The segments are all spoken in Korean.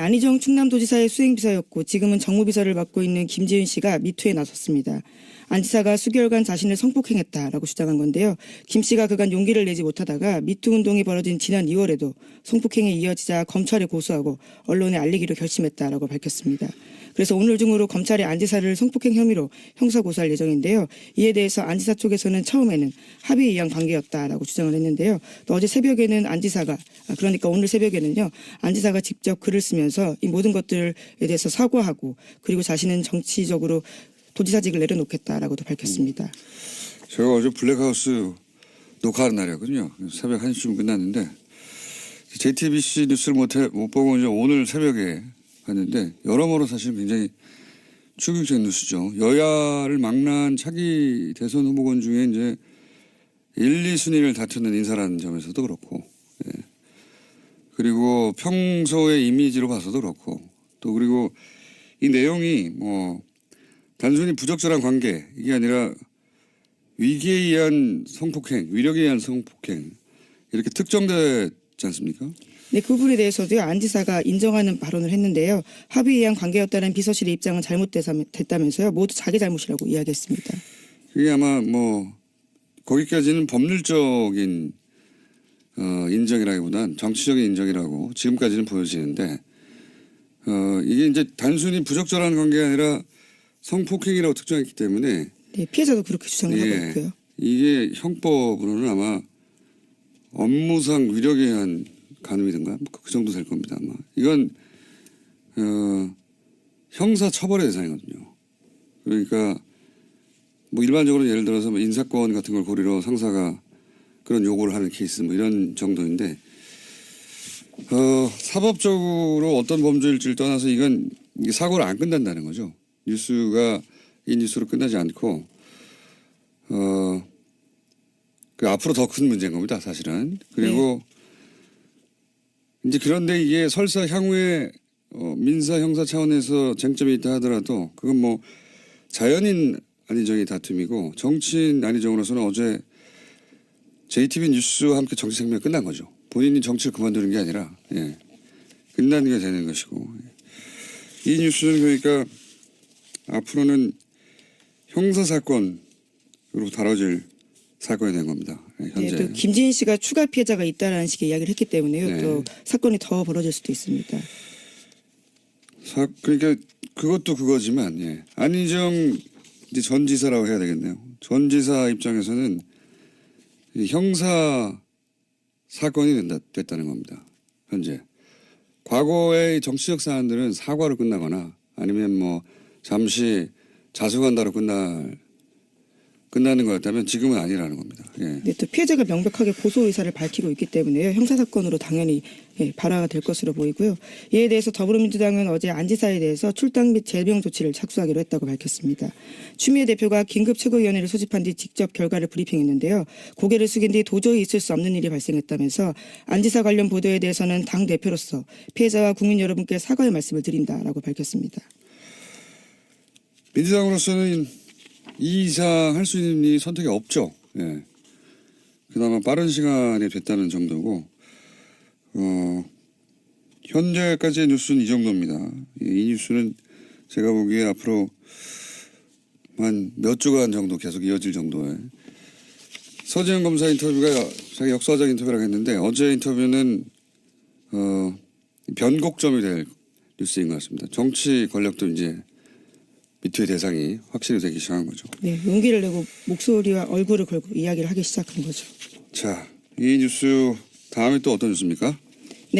안희정 충남도지사의 수행비서였고 지금은 정무비서를 맡고 있는 김지은 씨가 미투에 나섰습니다. 안 지사가 수개월간 자신을 성폭행했다라고 주장한 건데요. 김 씨가 그간 용기를 내지 못하다가 미투 운동이 벌어진 지난 2월에도 성폭행이 이어지자 검찰에 고소하고 언론에 알리기로 결심했다라고 밝혔습니다. 그래서 오늘 중으로 검찰이 안 지사를 성폭행 혐의로 형사고소할 예정인데요. 이에 대해서 안 지사 쪽에서는 처음에는 합의에 의한 관계였다라고 주장을 했는데요. 또 어제 새벽에는 안 지사가 그러니까 오늘 새벽에는요. 안 지사가 직접 글을 쓰면서 이 모든 것들에 대해서 사과하고 그리고 자신은 정치적으로 도지사직을 내려놓겠다라고도 밝혔습니다. 제가 어제 블랙하우스 녹화하는 날이었거든요. 새벽 1시쯤 끝났는데 JTBC 뉴스를 못 보고 이제 오늘 새벽에 봤는데 여러모로 사실 굉장히 충격적인 뉴스죠. 여야를 망라한 차기 대선 후보군 중에 이제 1, 2순위를 다투는 인사라는 점에서도 그렇고, 예. 그리고 평소의 이미지로 봐서도 그렇고, 또 그리고 이 내용이 뭐 단순히 부적절한 관계 이게 아니라 위기에 의한 성폭행, 위력에 의한 성폭행 이렇게 특정되지 않습니까? 네, 그 부분에 대해서도요. 안 지사가 인정하는 발언을 했는데요. 합의에 의한 관계였다는 비서실의 입장은 잘못됐다면서요. 모두 자기 잘못이라고 이야기했습니다. 그게 아마 뭐 거기까지는 법률적인 인정이라기보단 정치적인 인정이라고 지금까지는 보여지는데 이게 이제 단순히 부적절한 관계가 아니라 성폭행이라고 특정했기 때문에 네, 피해자도 그렇게 주장을 하고 있고요. 이게 형법으로는 아마 업무상 위력에 의한 간음이든가 그 정도 될 겁니다. 아마 이건 형사 처벌의 대상이거든요. 그러니까 뭐 일반적으로 예를 들어서 뭐 인사권 같은 걸 고리로 상사가 그런 요구를 하는 케이스 뭐 이런 정도인데 사법적으로 어떤 범죄일지를 떠나서 이건 사고를 안 끝난다는 거죠. 뉴스가 이 뉴스로 끝나지 않고 그 앞으로 더 큰 문제인 겁니다. 사실은. 그리고 이제 그런데 이게 설사 향후에 민사 형사 차원에서 쟁점이 있다 하더라도 그건 뭐 자연인 안희정의 다툼이고 정치인 안희정으로서는 어제 JTBC 뉴스와 함께 정치 생명이 끝난 거죠. 본인이 정치를 그만두는 게 아니라 끝나는 게 되는 것이고 이 뉴스는 그러니까 앞으로는 형사 사건으로 다뤄질 사건이 된 겁니다. 현재. 네, 또 김지은 씨가 추가 피해자가 있다라는 식의 이야기를 했기 때문에요. 네. 또 사건이 더 벌어질 수도 있습니다. 그러니까 그것도 그거지만 안희정 이제 전 지사라고 해야 되겠네요. 전 지사 입장에서는 형사 사건이 됐다는 겁니다. 현재. 과거의 정치적 사안들은 사과로 끝나거나 아니면 뭐 잠시 자수관다로 끝나는 거였다면 지금은 아니라는 겁니다. 예. 네, 또 피해자가 명백하게 고소 의사를 밝히고 있기 때문에요. 형사사건으로 당연히 발화가 될 것으로 보이고요. 이에 대해서 더불어민주당은 어제 안 지사에 대해서 출당 및 제명 조치를 착수하기로 했다고 밝혔습니다. 추미애 대표가 긴급 최고위원회를 소집한 뒤 직접 결과를 브리핑했는데요. 고개를 숙인 뒤 도저히 있을 수 없는 일이 발생했다면서 안 지사 관련 보도에 대해서는 당 대표로서 피해자와 국민 여러분께 사과의 말씀을 드린다라고 밝혔습니다. 민주당으로서는 이 이상 할 수 있는 일이 선택이 없죠. 예. 그나마 빠른 시간에 됐다는 정도고, 현재까지의 뉴스는 이 정도입니다. 이 뉴스는 제가 보기에 앞으로 한 몇 주간 정도 계속 이어질 정도의 서지현 검사 인터뷰가 자기 역사적 인터뷰라고 했는데 어제 인터뷰는 변곡점이 될 뉴스인 것 같습니다. 정치 권력도 이제 미투의 대상이 확실히 되기 시작한 거죠. 네, 용기를 내고 목소리와 얼굴을 걸고 이야기를 하기 시작한 거죠. 자, 이 뉴스 다음에 또 어떤 뉴스입니까? 네.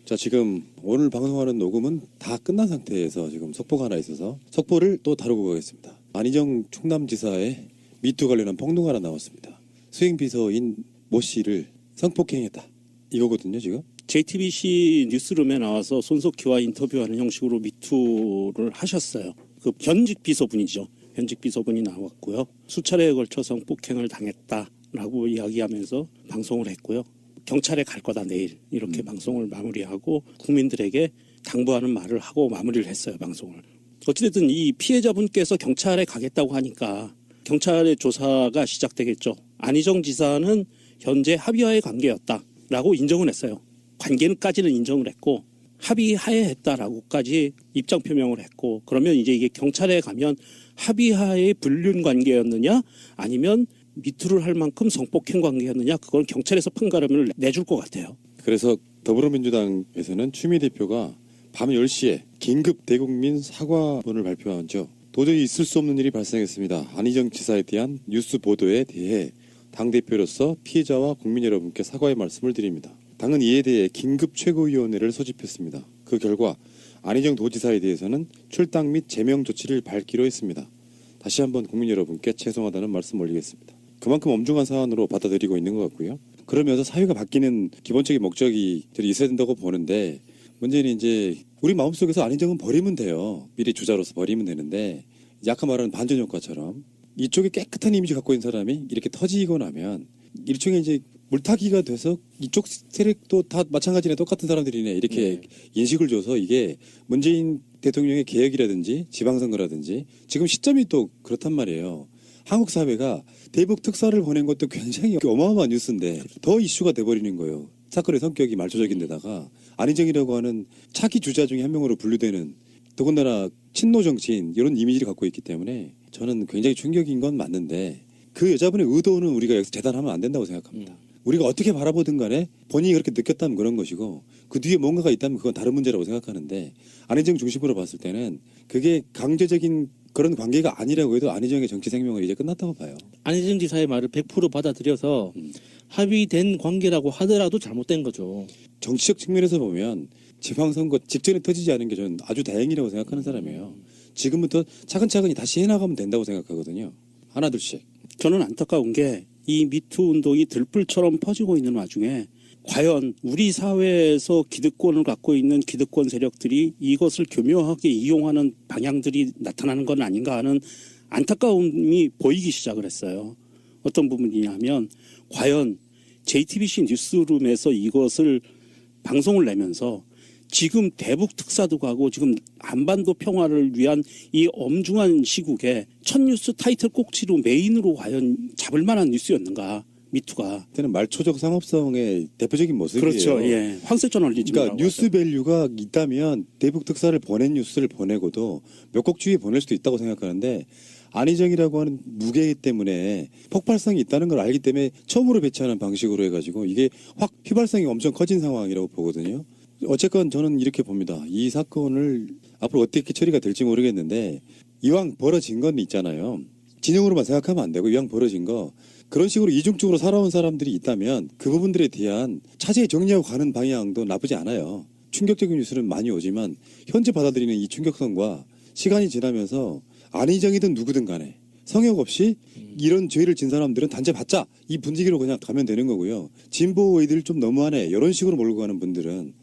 자, 지금 오늘 방송하는 녹음은 다 끝난 상태에서 지금 속보가 하나 있어서 속보를 또 다루고 가겠습니다. 안희정 충남지사의 미투 관련한 폭로가 하나 나왔습니다. 수행비서인 모 씨를 성폭행했다. 이거거든요, 지금. JTBC 뉴스룸에 나와서 손석희와 인터뷰하는 형식으로 미투를 하셨어요. 그 현직 비서분이죠. 현직 비서분이 나왔고요. 수차례에 걸쳐 성폭행을 당했다라고 이야기하면서 방송을 했고요. 경찰에 갈 거다 내일 이렇게 방송을 마무리하고 국민들에게 당부하는 말을 하고 마무리를 했어요. 방송을. 어찌됐든 이 피해자분께서 경찰에 가겠다고 하니까 경찰의 조사가 시작되겠죠. 안희정 지사는 현재 합의하에 관계였다라고 인정을 했어요. 관계는까지는 인정을 했고 합의하에 했다라고까지 입장 표명을 했고, 그러면 이제 이게 경찰에 가면 합의하에 불륜 관계였느냐 아니면 미투를 할 만큼 성폭행 관계였느냐, 그건 경찰에서 판가름을 내줄 것 같아요. 그래서 더불어민주당에서는 추미애 대표가 밤 10시에 긴급 대국민 사과문을 발표하죠. 도저히 있을 수 없는 일이 발생했습니다. 안희정 지사에 대한 뉴스 보도에 대해 당대표로서 피해자와 국민 여러분께 사과의 말씀을 드립니다. 당은 이에 대해 긴급 최고위원회를 소집했습니다. 그 결과 안희정 도지사에 대해서는 출당 및 제명 조치를 밟기로 했습니다. 다시 한번 국민 여러분께 죄송하다는 말씀 올리겠습니다. 그만큼 엄중한 사안으로 받아들이고 있는 것 같고요. 그러면서 사회가 바뀌는 기본적인 목적이 있어야 된다고 보는데, 문제는 이제 우리 마음속에서 안희정은 버리면 돼요. 미래 주자로서 버리면 되는데, 이제 아까 말하는 반전 효과처럼 이쪽에 깨끗한 이미지 갖고 있는 사람이 이렇게 터지고 나면 일종의 이제 물타기가 돼서 이쪽 세력도 다 마찬가지네, 똑같은 사람들이네, 이렇게 인식을 줘서 이게 문재인 대통령의 개혁이라든지 지방선거라든지 지금 시점이 또 그렇단 말이에요. 한국 사회가 대북 특사를 보낸 것도 굉장히 어마어마한 뉴스인데 더 이슈가 돼버리는 거예요. 사건의 성격이 말초적인데다가 안희정이라고 하는 차기 주자 중에 한 명으로 분류되는, 더군다나 친노 정치인 이런 이미지를 갖고 있기 때문에 저는 굉장히 충격인 건 맞는데, 그 여자분의 의도는 우리가 여기서 재단하면 안 된다고 생각합니다. 우리가 어떻게 바라보든 간에 본인이 그렇게 느꼈다면 그런 것이고 그 뒤에 뭔가가 있다면 그건 다른 문제라고 생각하는데, 안희정 중심으로 봤을 때는 그게 강제적인 그런 관계가 아니라고 해도 안희정의 정치 생명은 이제 끝났다고 봐요. 안희정 지사의 말을 100% 받아들여서 합의된 관계라고 하더라도 잘못된 거죠. 정치적 측면에서 보면 지방선거 직전에 터지지 않은 게 저는 아주 다행이라고 생각하는 사람이에요. 지금부터 차근차근히 다시 해나가면 된다고 생각하거든요. 하나둘씩. 저는 안타까운 게 이 미투 운동이 들불처럼 퍼지고 있는 와중에 과연 우리 사회에서 기득권을 갖고 있는 기득권 세력들이 이것을 교묘하게 이용하는 방향들이 나타나는 건 아닌가 하는 안타까움이 보이기 시작을 했어요. 어떤 부분이냐면, 과연 JTBC 뉴스룸에서 이것을 방송을 내면서 지금 대북 특사도 가고 지금 한반도 평화를 위한 이 엄중한 시국에 첫 뉴스 타이틀 꼭지로 메인으로 과연 잡을 만한 뉴스였는가, 미투가. 그때는 말초적 상업성의 대표적인 모습이에요. 그렇죠. 예. 황색 저널리즘이라고. 그러니까 뉴스 밸류가 있다면 대북 특사를 보낸 뉴스를 보내고도 몇 곡주에 보낼 수도 있다고 생각하는데, 안희정이라고 하는 무게 때문에 폭발성이 있다는 걸 알기 때문에 처음으로 배치하는 방식으로 해가지고 이게 확 휘발성이 엄청 커진 상황이라고 보거든요. 어쨌건 저는 이렇게 봅니다. 이 사건을 앞으로 어떻게 처리가 될지 모르겠는데, 이왕 벌어진 건 있잖아요. 진영으로만 생각하면 안 되고, 이왕 벌어진 거 그런 식으로 이중적으로 살아온 사람들이 있다면 그 부분들에 대한 차제히 정리하고 가는 방향도 나쁘지 않아요. 충격적인 뉴스는 많이 오지만 현재 받아들이는 이 충격성과 시간이 지나면서 안희정이든 누구든 간에 성역 없이 이런 죄를 진 사람들은 단죄받자, 이 분위기로 그냥 가면 되는 거고요. 진보의들 좀 너무하네, 이런 식으로 몰고 가는 분들은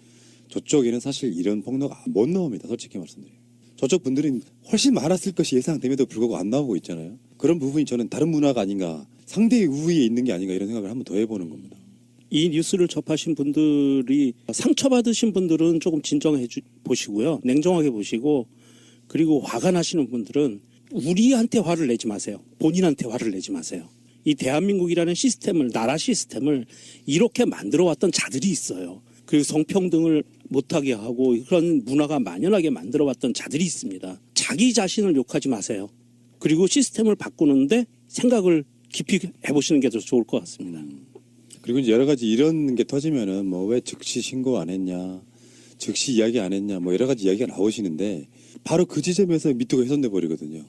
저쪽에는 사실 이런 폭로가 못 나옵니다. 솔직히 말씀드려요. 저쪽 분들은 훨씬 많았을 것이 예상됨에도 불구하고 안 나오고 있잖아요. 그런 부분이 저는 다른 문화가 아닌가, 상대의 우위에 있는 게 아닌가, 이런 생각을 한번 더 해보는 겁니다. 이 뉴스를 접하신 분들이, 상처받으신 분들은 조금 진정해 보시고요. 냉정하게 보시고, 그리고 화가 나시는 분들은 우리한테 화를 내지 마세요. 본인한테 화를 내지 마세요. 이 대한민국이라는 시스템을, 나라 시스템을 이렇게 만들어 왔던 자들이 있어요. 그리고 성평등을 못하게 하고 그런 문화가 만연하게 만들어 왔던 자들이 있습니다. 자기 자신을 욕하지 마세요. 그리고 시스템을 바꾸는데 생각을 깊이 해보시는 게 더 좋을 것 같습니다. 그리고 이제 여러 가지 이런 게 터지면은 뭐 왜 즉시 신고 안 했냐, 즉시 이야기 안 했냐, 뭐 여러 가지 이야기가 나오시는데, 바로 그 지점에서 미투가 훼손돼 버리거든요.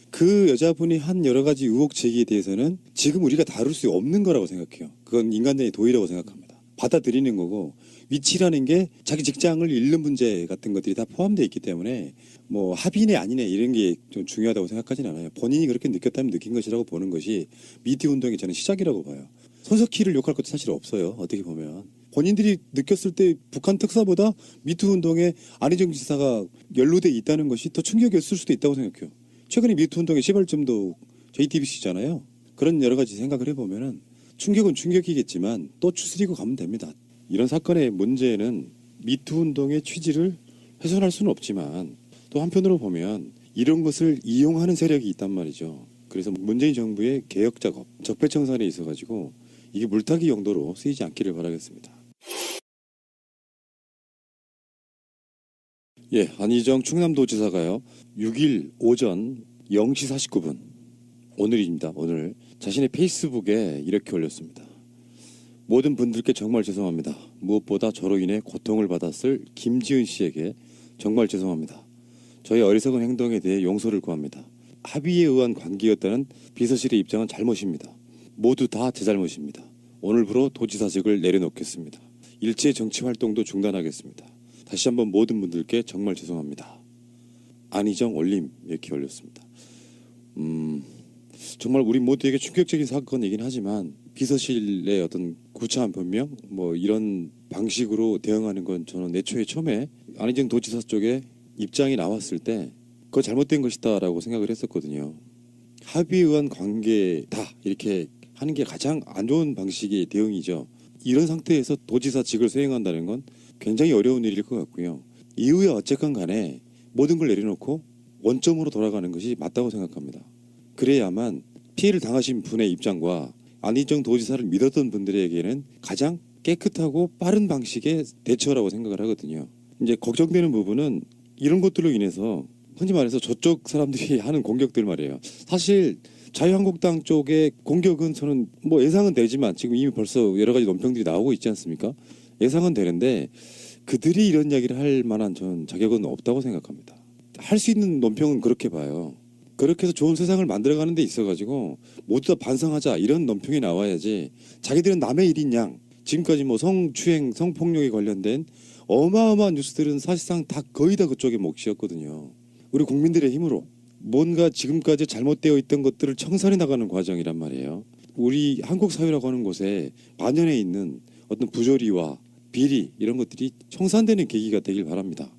그 여자분이 한 여러 가지 의혹 제기에 대해서는 지금 우리가 다룰 수 없는 거라고 생각해요. 그건 인간적인 도의라고 생각합니다. 받아들이는 거고, 위치라는 게 자기 직장을 잃는 문제 같은 것들이 다 포함되어 있기 때문에 뭐 합의네 아니네 이런 게 좀 중요하다고 생각하지는 않아요. 본인이 그렇게 느꼈다면 느낀 것이라고 보는 것이 미투 운동의 저는 시작이라고 봐요. 손석희를 욕할 것도 사실 없어요. 어떻게 보면 본인들이 느꼈을 때 북한 특사보다 미투 운동에 안희정 지사가 연루돼 있다는 것이 더 충격이었을 수도 있다고 생각해요. 최근에 미투 운동의 시발점도 JTBC잖아요. 그런 여러 가지 생각을 해보면은 충격은 충격이겠지만 또 추스리고 가면 됩니다. 이런 사건의 문제는 미투 운동의 취지를 훼손할 수는 없지만, 또 한편으로 보면 이런 것을 이용하는 세력이 있단 말이죠. 그래서 문재인 정부의 개혁 작업, 적폐청산에 있어가지고 이게 물타기 용도로 쓰이지 않기를 바라겠습니다. 예, 안희정 충남도지사가요 6일 오전 0시 49분 오늘입니다. 오늘 자신의 페이스북에 이렇게 올렸습니다. 모든 분들께 정말 죄송합니다. 무엇보다 저로 인해 고통을 받았을 김지은 씨에게 정말 죄송합니다. 저의 어리석은 행동에 대해 용서를 구합니다. 합의에 의한 관계였다는 비서실의 입장은 잘못입니다. 모두 다 제 잘못입니다. 오늘부로 도지사직을 내려놓겠습니다. 일체 정치 활동도 중단하겠습니다. 다시 한번 모든 분들께 정말 죄송합니다. 안희정 올림 이렇게 올렸습니다. 정말 우리 모두에게 충격적인 사건이긴 하지만 비서실의 어떤 구차한 변명 뭐 이런 방식으로 대응하는 건 저는 애초에 처음에 안희정 도지사 쪽에 입장이 나왔을 때 그거 잘못된 것이다라고 생각을 했었거든요. 합의에 의한 관계다 이렇게 하는 게 가장 안 좋은 방식의 대응이죠. 이런 상태에서 도지사직을 수행한다는 건 굉장히 어려운 일일 것 같고요. 이후에 어쨌건 간에 모든 걸 내려놓고 원점으로 돌아가는 것이 맞다고 생각합니다. 그래야만 피해를 당하신 분의 입장과 안희정 도지사를 믿었던 분들에게는 가장 깨끗하고 빠른 방식의 대처라고 생각을 하거든요. 이제 걱정되는 부분은 이런 것들로 인해서 흔히 말해서 저쪽 사람들이 하는 공격들 말이에요. 사실 자유한국당 쪽의 공격은 저는 뭐 예상은 되지만 지금 이미 벌써 여러 가지 논평들이 나오고 있지 않습니까? 예상은 되는데 그들이 이런 이야기를 할 만한 전 자격은 없다고 생각합니다. 할 수 있는 논평은 그렇게 봐요. 그렇게 해서 좋은 세상을 만들어가는 데 있어가지고 모두 다 반성하자 이런 논평이 나와야지 자기들은 남의 일인 양 지금까지 뭐 성추행, 성폭력에 관련된 어마어마한 뉴스들은 사실상 다 거의 다 그쪽의 몫이었거든요. 우리 국민들의 힘으로 뭔가 지금까지 잘못되어 있던 것들을 청산해 나가는 과정이란 말이에요. 우리 한국 사회라고 하는 곳에 만연해 있는 어떤 부조리와 비리 이런 것들이 청산되는 계기가 되길 바랍니다.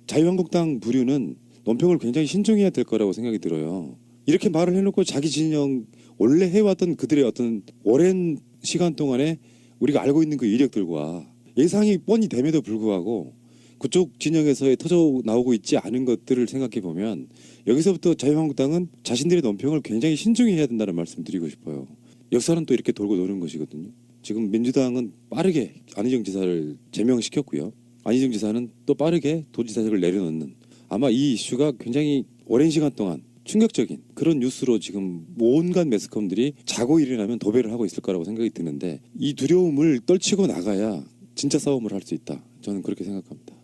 자유한국당 부류는 논평을 굉장히 신중해야 될 거라고 생각이 들어요. 이렇게 말을 해놓고 자기 진영 원래 해왔던 그들의 어떤 오랜 시간 동안에 우리가 알고 있는 그 이력들과 예상이 뻔히 됨에도 불구하고 그쪽 진영에서의 터져 나오고 있지 않은 것들을 생각해 보면 여기서부터 자유한국당은 자신들의 논평을 굉장히 신중히 해야 된다는 말씀 드리고 싶어요. 역사는 또 이렇게 돌고 도는 것이거든요. 지금 민주당은 빠르게 안희정 지사를 제명시켰고요. 안희정 지사는 또 빠르게 도지사직을 내려놓는 아마 이 이슈가 굉장히 오랜 시간 동안 충격적인 그런 뉴스로 지금 온갖 매스컴들이 자고 일어나면 도배를 하고 있을 거라고 생각이 드는데 이 두려움을 떨치고 나가야 진짜 싸움을 할 수 있다. 저는 그렇게 생각합니다.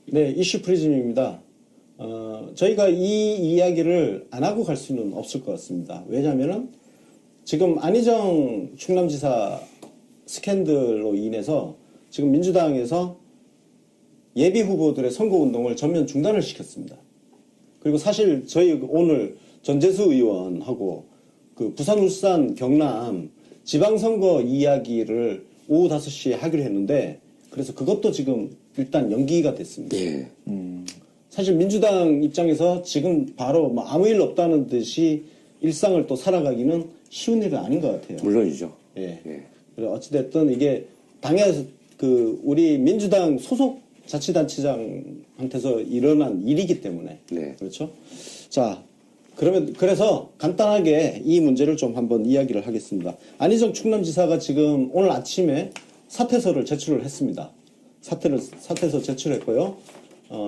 네, 이슈 프리즘입니다. 저희가 이 이야기를 안 하고 갈 수는 없을 것 같습니다. 왜냐하면 지금 안희정 충남지사 스캔들로 인해서 지금 민주당에서 예비 후보들의 선거운동을 전면 중단을 시켰습니다. 그리고 사실 저희 오늘 전재수 의원하고 그 부산, 울산, 경남 지방선거 이야기를 오후 5시에 하기로 했는데 그래서 그것도 지금 일단 연기가 됐습니다. 예. 사실 민주당 입장에서 지금 바로 뭐 아무 일 없다는 듯이 일상을 또 살아가기는 쉬운 일은 아닌 것 같아요. 물론이죠. 예. 예. 그리고 어찌됐든 이게 당에서 그 우리 민주당 소속 자치단체장한테서 일어난 일이기 때문에. 네. 그렇죠? 자, 그래서 간단하게 이 문제를 좀 한번 이야기를 하겠습니다. 안희정 충남지사가 지금 오늘 아침에 사퇴서를 제출을 했습니다. 사퇴서 제출했고요.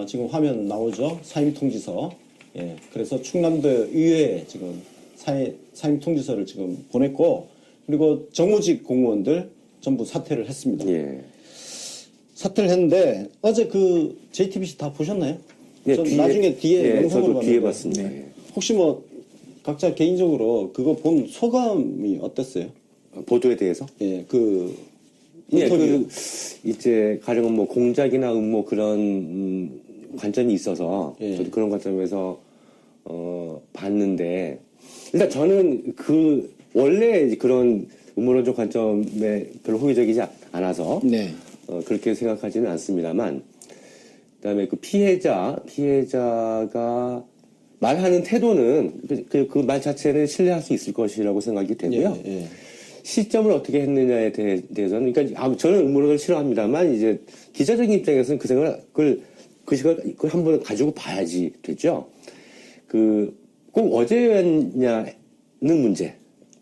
지금 화면 나오죠? 사임 통지서. 예. 그래서 충남도 의회에 지금 사임 통지서를 지금 보냈고, 그리고 정무직 공무원들 전부 사퇴를 했습니다. 예. 사퇴를 했는데, 어제 그 JTBC 다 보셨나요? 예, 전 나중에 뒤에 예, 영상으로 저도 뒤에 봤는데, 봤습니다. 예. 혹시 뭐 각자 개인적으로 그거 본 소감이 어땠어요? 보도에 대해서? 예, 그 예, 인터뷰. 이제 가령 뭐 공작이나 음모 그런 관점이 있어서 예. 저도 그런 관점에서 봤는데 일단 저는 그 원래 그런 음모론적 관점에 별로 호의적이지 않아서 네. 그렇게 생각하지는 않습니다만 그다음에 그 피해자가 말하는 태도는 그 말 자체는 신뢰할 수 있을 것이라고 생각이 되고요. 예, 예. 시점을 어떻게 했느냐에 대해서는 그러니까 저는 음모론을 싫어합니다만 이제 기자적인 입장에서는 그 생각을 그 시각 그걸 한번 가지고 봐야지 됐죠. 그 꼭 어제였냐는 문제.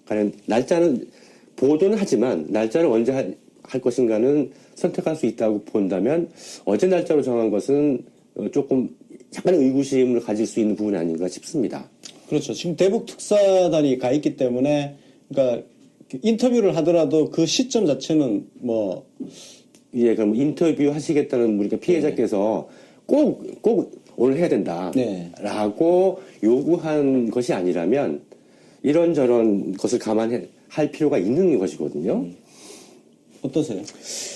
가령 날짜는 보도는 하지만 날짜를 언제 할 것인가는 선택할 수 있다고 본다면 어제 날짜로 정한 것은 조금 약간의 의구심을 가질 수 있는 부분이 아닌가 싶습니다. 그렇죠. 지금 대북 특사단이 가 있기 때문에 그러니까 인터뷰를 하더라도 그 시점 자체는 뭐 예, 그럼 인터뷰 하시겠다는 우리가 피해자께서 꼭 오늘 해야 된다. 네. 라고 요구한 것이 아니라면 이런저런 것을 감안할 필요가 있는 것이거든요. 어떠세요?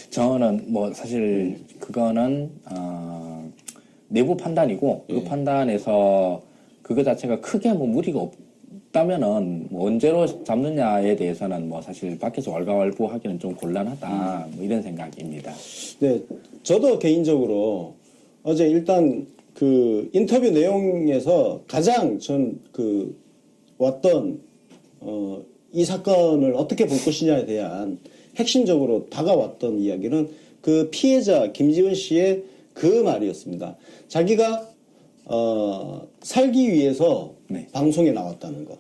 저는 뭐 사실 그거는 내부 판단이고 그 판단에서 그거 자체가 크게 뭐 무리가 없다면은 뭐 언제로 잡느냐에 대해서는 뭐 사실 밖에서 왈가왈부하기는 좀 곤란하다 뭐 이런 생각입니다. 네, 저도 개인적으로 어제 일단 그 인터뷰 내용에서 가장 전 그 왔던 이 사건을 어떻게 볼 것이냐에 대한 핵심적으로 다가왔던 이야기는 그 피해자 김지은 씨의 그 말이었습니다. 자기가 살기 위해서 네. 방송에 나왔다는 거.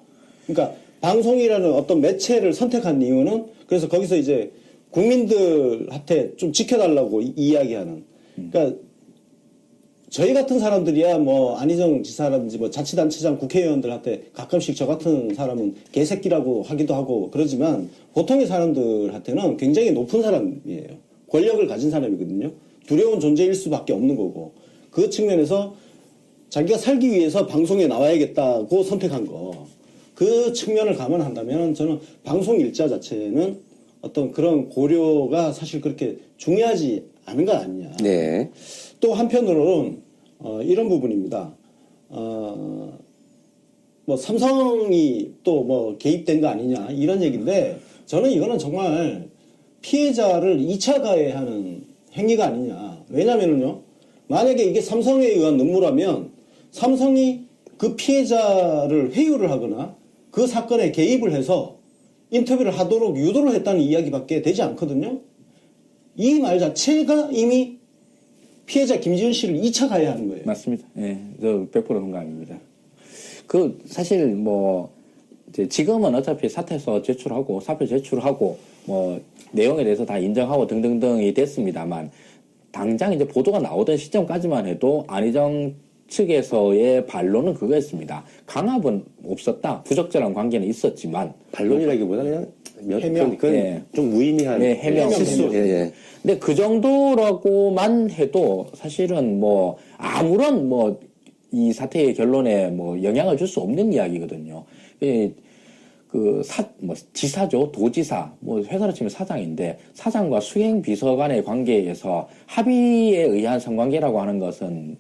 그러니까 방송이라는 어떤 매체를 선택한 이유는 그래서 거기서 이제 국민들한테 좀 지켜달라고 이야기하는. 그러니까 저희 같은 사람들이야 뭐 안희정 지사라든지 뭐 자치단체장 국회의원들한테 가끔씩 저 같은 사람은 개새끼라고 하기도 하고 그러지만 보통의 사람들한테는 굉장히 높은 사람이에요. 권력을 가진 사람이거든요. 두려운 존재일 수밖에 없는 거고 그 측면에서 자기가 살기 위해서 방송에 나와야겠다고 선택한 거. 그 측면을 감안한다면 저는 방송 일자 자체는 어떤 그런 고려가 사실 그렇게 중요하지 않은 것 아니냐. 네. 또 한편으로는 이런 부분입니다. 뭐 삼성이 또 뭐 개입된 거 아니냐 이런 얘기인데 저는 이거는 정말 피해자를 2차 가해하는 행위가 아니냐. 왜냐면은요. 만약에 이게 삼성에 의한 음모라면 삼성이 그 피해자를 회유를 하거나 그 사건에 개입을 해서 인터뷰를 하도록 유도를 했다는 이야기밖에 되지 않거든요. 이 말 자체가 이미 피해자 김지은 씨를 2차 가해하는 거예요. 맞습니다. 예, 저 100% 동감입니다. 그 사실 뭐 이제 지금은 어차피 사퇴서 제출하고 사표 제출하고 뭐 내용에 대해서 다 인정하고 등등등이 됐습니다만 당장 이제 보도가 나오던 시점까지만 해도 안희정 측에서의 반론은 그거였습니다. 강압은 없었다. 부적절한 관계는 있었지만 반론이라기보다 그냥 해명. 그건 예. 좀 무의미한 예, 해명. 실수. 예, 예. 근데 그 정도라고만 해도 사실은 뭐 아무런 뭐 이 사태의 결론에 뭐 영향을 줄 수 없는 이야기거든요. 뭐 지사죠, 도지사, 뭐 회사로 치면 사장인데 사장과 수행 비서 간의 관계에서 합의에 의한 성관계라고 하는 것은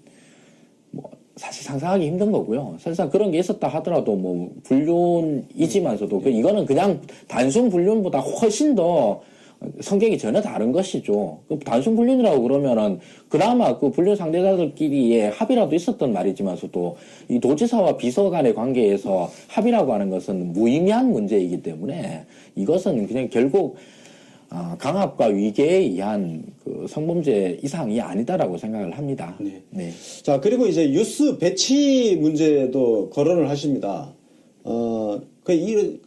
뭐 사실 상상하기 힘든 거고요. 사실상 그런 게 있었다 하더라도 뭐 불륜이지만서도 이거는 그냥 단순 불륜보다 훨씬 더 성격이 전혀 다른 것이죠. 그 단순 불륜이라고 그러면은 그나마 그 불륜 상대자들끼리의 합의라도 있었던 말이지만서도 이 도지사와 비서 간의 관계에서 합의라고 하는 것은 무의미한 문제이기 때문에 이것은 그냥 결국 강압과 위계에 의한 그 성범죄 이상이 아니다라고 생각을 합니다. 네. 네. 자, 그리고 이제 뉴스 배치 문제도 거론을 하십니다.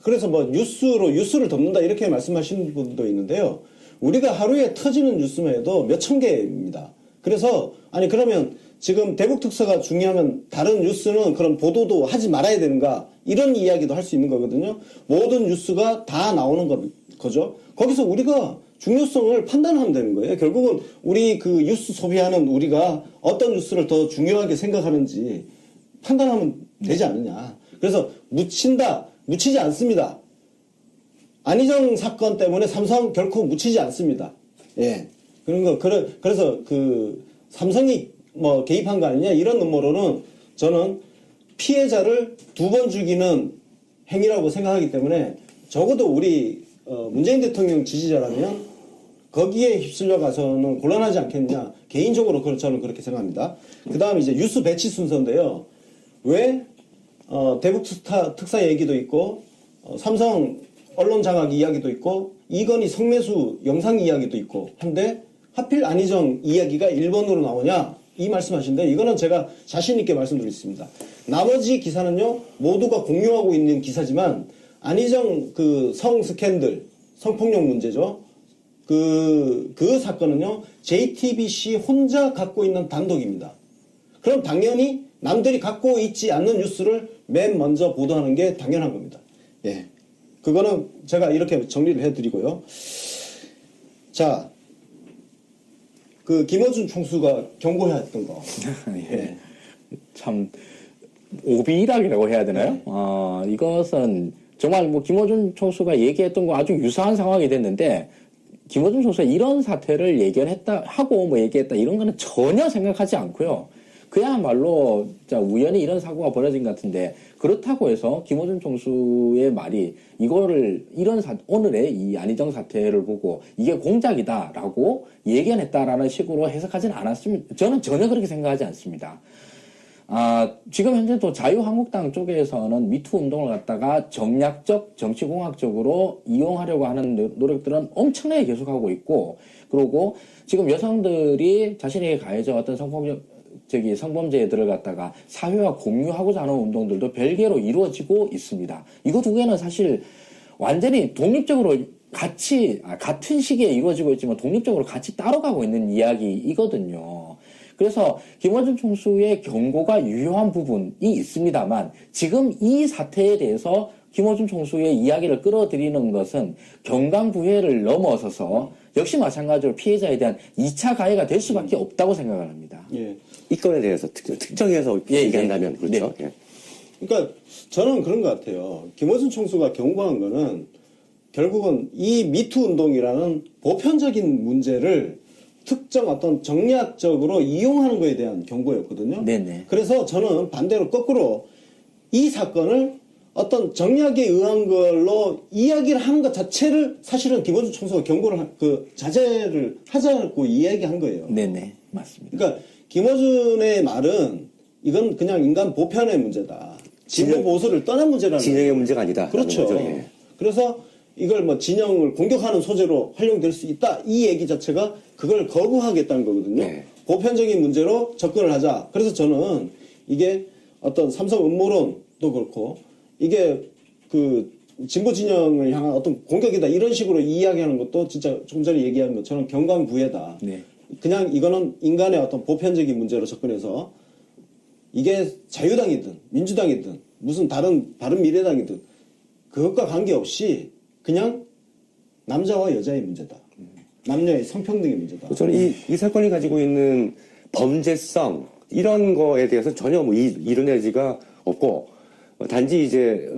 그래서 뭐 뉴스를 덮는다 이렇게 말씀하시는 분도 있는데요. 우리가 하루에 터지는 뉴스만 해도 몇천 개입니다. 그래서 그러면 지금 대북 특사가 중요하면 다른 뉴스는 그런 보도도 하지 말아야 되는가 이런 이야기도 할 수 있는 거거든요. 모든 뉴스가 다 나오는 거죠. 거기서 우리가 중요성을 판단하면 되는 거예요. 결국은 우리 그 뉴스 소비하는 우리가 어떤 뉴스를 더 중요하게 생각하는지 판단하면 되지 않느냐. 그래서 묻히지 않습니다. 안희정 사건 때문에 삼성 결코 묻히지 않습니다. 예. 그래서 그 삼성이 뭐 개입한 거 아니냐 이런 음모론은 저는 피해자를 2번 죽이는 행위라고 생각하기 때문에 적어도 우리 문재인 대통령 지지자라면 거기에 휩쓸려 가서는 곤란하지 않겠느냐. 개인적으로 저는 그렇게 생각합니다. 그 다음 이제 뉴스 배치 순서인데요. 왜 대북 특사 얘기도 있고 삼성 언론 장악 이야기도 있고 이건희 성매수 영상 이야기도 있고 한데 하필 안희정 이야기가 1번으로 나오냐 이 말씀하신데 이거는 제가 자신 있게 말씀드리겠습니다. 나머지 기사는요 모두가 공유하고 있는 기사지만 안희정 그 성 스캔들, 성폭력 문제죠. 그 사건은요 JTBC 혼자 갖고 있는 단독입니다. 그럼 당연히 남들이 갖고 있지 않는 뉴스를 맨 먼저 보도하는 게 당연한 겁니다. 예, 그거는 제가 이렇게 정리를 해드리고요. 자, 그 김어준 총수가 경고했던 거. 예. 참 오비락이라고 해야 되나요? 네. 이것은 정말 뭐 김어준 총수가 얘기했던 거 아주 유사한 상황이 됐는데 김어준 총수가 이런 사태를 예견했다 하고 뭐 얘기했다 이런 거는 전혀 생각하지 않고요. 그야말로 진짜 우연히 이런 사고가 벌어진 것 같은데 그렇다고 해서 김어준 총수의 말이 이거를 오늘의 이 안희정 사태를 보고 이게 공작이다라고 예견했다라는 식으로 해석하지는 않았습니다. 저는 전혀 그렇게 생각하지 않습니다. 지금 현재도 자유한국당 쪽에서는 미투 운동을 갖다가 정략적, 정치공학적으로 이용하려고 하는 노력들은 엄청나게 계속하고 있고, 그리고 지금 여성들이 자신에게 가해져 어떤 성범죄들을 갖다가 사회와 공유하고자 하는 운동들도 별개로 이루어지고 있습니다. 이거 두 개는 사실 완전히 독립적으로 같은 시기에 이루어지고 있지만 독립적으로 같이 따로 가고 있는 이야기이거든요. 그래서 김어준 총수의 경고가 유효한 부분이 있습니다만 지금 이 사태에 대해서 김어준 총수의 이야기를 끌어들이는 것은 경감부회를 넘어서서 역시 마찬가지로 피해자에 대한 2차 가해가 될 수밖에 없다고 생각을 합니다. 예. 이 건에 대해서 특정해서 얘기한다면 그렇죠. 네. 예. 그러니까 저는 그런 것 같아요. 김어준 총수가 경고한 거는 결국은 이 미투 운동이라는 보편적인 문제를 특정 어떤 정략적으로 이용하는 거에 대한 경고였거든요. 네네. 그래서 저는 반대로 거꾸로 이 사건을 어떤 정략에 의한 걸로 이야기를 하는 것 자체를 사실은 김어준 총수가 경고를 자제를 하자고 이야기한 거예요. 네네, 맞습니다. 그러니까 김어준의 말은 이건 그냥 인간 보편의 문제다. 진보 보수를 떠난 문제라는 진영의 문제가 아니다. 그렇죠. 거죠. 예. 그래서 이걸 뭐 진영을 공격하는 소재로 활용될 수 있다. 이 얘기 자체가 그걸 거부하겠다는 거거든요. 네. 보편적인 문제로 접근을 하자. 그래서 저는 이게 어떤 삼성 음모론도 그렇고 이게 그 진보 진영을 향한 어떤 공격이다. 이런 식으로 이야기하는 것도 진짜 조금 전에 얘기한 것처럼 경감부회다. 네. 그냥 이거는 인간의 어떤 보편적인 문제로 접근해서 이게 자유당이든 민주당이든 무슨 다른 바른미래당이든 그것과 관계없이 그냥 남자와 여자의 문제다. 남녀의 성평등의 문제다. 저는 이 사건이 가지고 있는 범죄성 이런 거에 대해서 전혀 뭐 이런 여지가 없고 단지 이제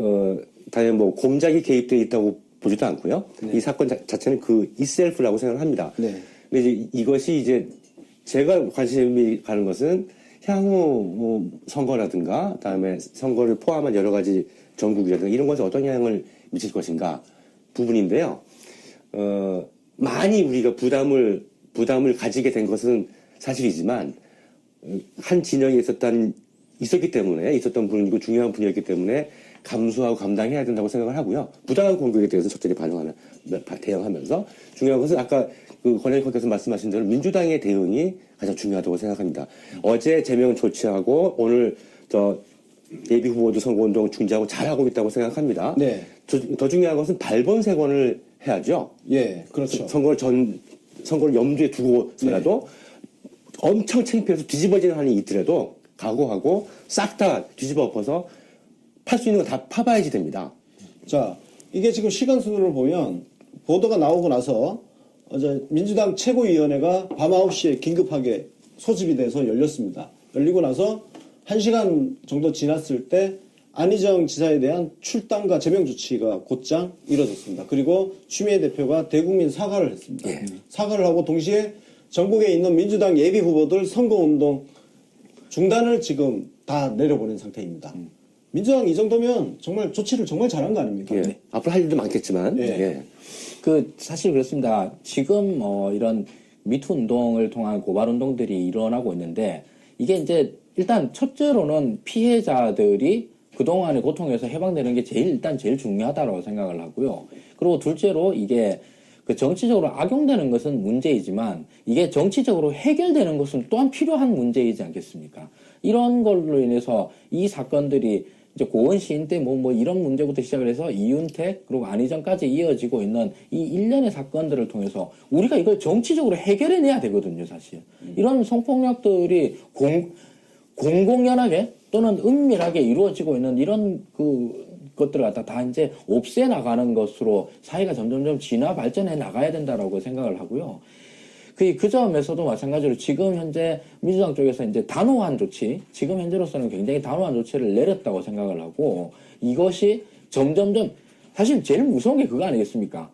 당연히 뭐 공작이 개입되어 있다고 보지도 않고요. 네. 이 사건 자체는 그 itself라고 생각을 합니다. 네. 근데 이제 이것이 이제 제가 관심이 가는 것은 향후 뭐 선거라든가 그다음에 선거를 포함한 여러 가지 전국이라든가 이런 것에 어떤 영향을 미칠 것인가 부분인데요. 많이 우리가 부담을 가지게 된 것은 사실이지만 한 진영에 있었기 때문에 있었던 분이고 중요한 분이었기 때문에 감수하고 감당해야 된다고 생각을 하고요. 부당한 공격에 대해서 적절히 대응하면서 중요한 것은 아까 그 권영익께서 말씀하신 대로 민주당의 대응이 가장 중요하다고 생각합니다. 어제 제명 조치하고 오늘 예비 후보도 선거운동 중지하고 잘하고 있다고 생각합니다. 네. 더 중요한 것은 발본색원을 해야죠. 예, 그렇죠. 선거를 염두에 두고서라도 엄청 창피해서 뒤집어지는 한이 있더라도 각오하고 싹 다 뒤집어 엎어서 팔 수 있는 거 다 파봐야지 됩니다. 자, 이게 지금 시간 순으로 보면 보도가 나오고 나서 어제 민주당 최고위원회가 밤 9시에 긴급하게 소집이 돼서 열렸습니다. 열리고 나서 1시간 정도 지났을 때 안희정 지사에 대한 출당과 제명 조치가 곧장 이뤄졌습니다. 그리고 추미애 대표가 대국민 사과를 했습니다. 예. 사과를 하고 동시에 전국에 있는 민주당 예비 후보들 선거운동 중단을 지금 다 내려보낸 상태입니다. 민주당 이 정도면 정말 조치를 정말 잘한 거 아닙니까? 예. 앞으로 할 일도 많겠지만 예. 예. 사실 그렇습니다. 지금 이런 미투 운동을 통한 고발 운동들이 일어나고 있는데 이게 이제 일단 첫째로는 피해자들이 그동안의 고통에서 해방되는 게 제일 중요하다고 생각을 하고요. 그리고 둘째로 이게 그 정치적으로 악용되는 것은 문제이지만 이게 정치적으로 해결되는 것은 또한 필요한 문제이지 않겠습니까? 이런 걸로 인해서 이 사건들이 이제 고원 시인 때 뭐 이런 문제부터 시작을 해서 이윤택 그리고 안희정까지 이어지고 있는 이 일련의 사건들을 통해서 우리가 이걸 정치적으로 해결해내야 되거든요, 사실. 이런 성폭력들이 공공연하게 또는 은밀하게 이루어지고 있는 이런 것들을 갖다 다 이제 없애 나가는 것으로 사회가 점점점 진화 발전해 나가야 된다라고 생각을 하고요. 그 점에서도 마찬가지로 지금 현재 민주당 쪽에서 이제 단호한 조치, 지금 현재로서는 굉장히 단호한 조치를 내렸다고 생각을 하고 이것이 점점점 사실 제일 무서운 게 그거 아니겠습니까?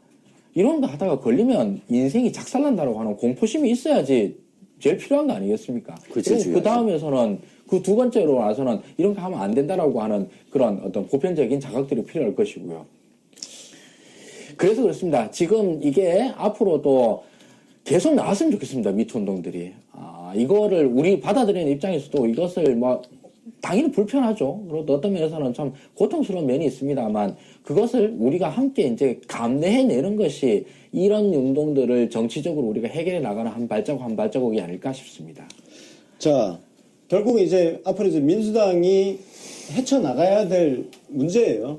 이런 거 하다가 걸리면 인생이 작살난다라고 하는 공포심이 있어야지 제일 필요한 거 아니겠습니까? 그렇죠. 그 다음에서는 그 두 번째로 와서는 이런 거 하면 안 된다라고 하는 그런 어떤 보편적인 자각들이 필요할 것이고요. 그래서 그렇습니다. 지금 이게 앞으로도 계속 나왔으면 좋겠습니다. 미투 운동들이. 이거를 우리 받아들이는 입장에서도 이것을 당연히 불편하죠. 그리고 어떤 면에서는 참 고통스러운 면이 있습니다만 그것을 우리가 함께 이제 감내해내는 것이 이런 운동들을 정치적으로 우리가 해결해 나가는 한 발자국이 아닐까 싶습니다. 자, 결국 이제 앞으로 이제 민주당이 헤쳐나가야 될 문제예요.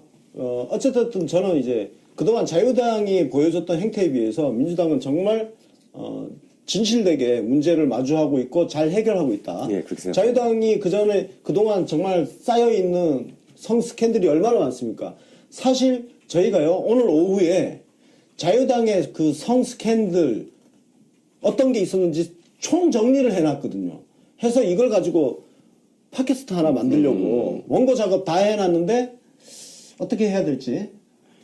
어쨌든 저는 이제 그동안 자유당이 보여줬던 행태에 비해서 민주당은 정말 진실되게 문제를 마주하고 있고 잘 해결하고 있다. 예, 그렇게 생각합니다. 자유당이 그동안 정말 쌓여있는 성 스캔들이 얼마나 많습니까? 사실 저희가요, 오늘 오후에 자유당의 그 성 스캔들 어떤 게 있었는지 총 정리를 해놨거든요. 해서 이걸 가지고 팟캐스트 하나 만들려고 원고 작업 다 해놨는데 어떻게 해야 될지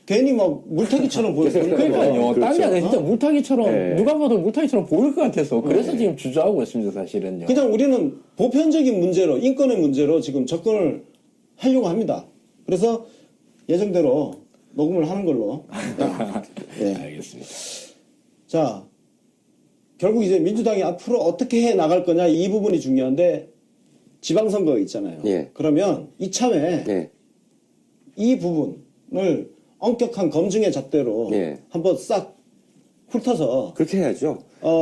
괜히 물타기처럼 보였어요. 그러니까요. 딴 게 아니라 진짜 물타기처럼 네. 누가 봐도 물타기처럼 보일 것 같아서 그래서 지금 주저하고 있습니다. 사실은요. 그냥 우리는 보편적인 문제로 인권의 문제로 지금 접근을 하려고 합니다. 그래서 예정대로 녹음을 하는 걸로. 네. 알겠습니다. 자, 결국 이제 민주당이 앞으로 어떻게 해 나갈 거냐 이 부분이 중요한데 지방선거가 있잖아요. 예. 그러면 이참에 예. 이 부분을 엄격한 검증의 잣대로 예. 한번 싹 훑어서 그렇게 해야죠.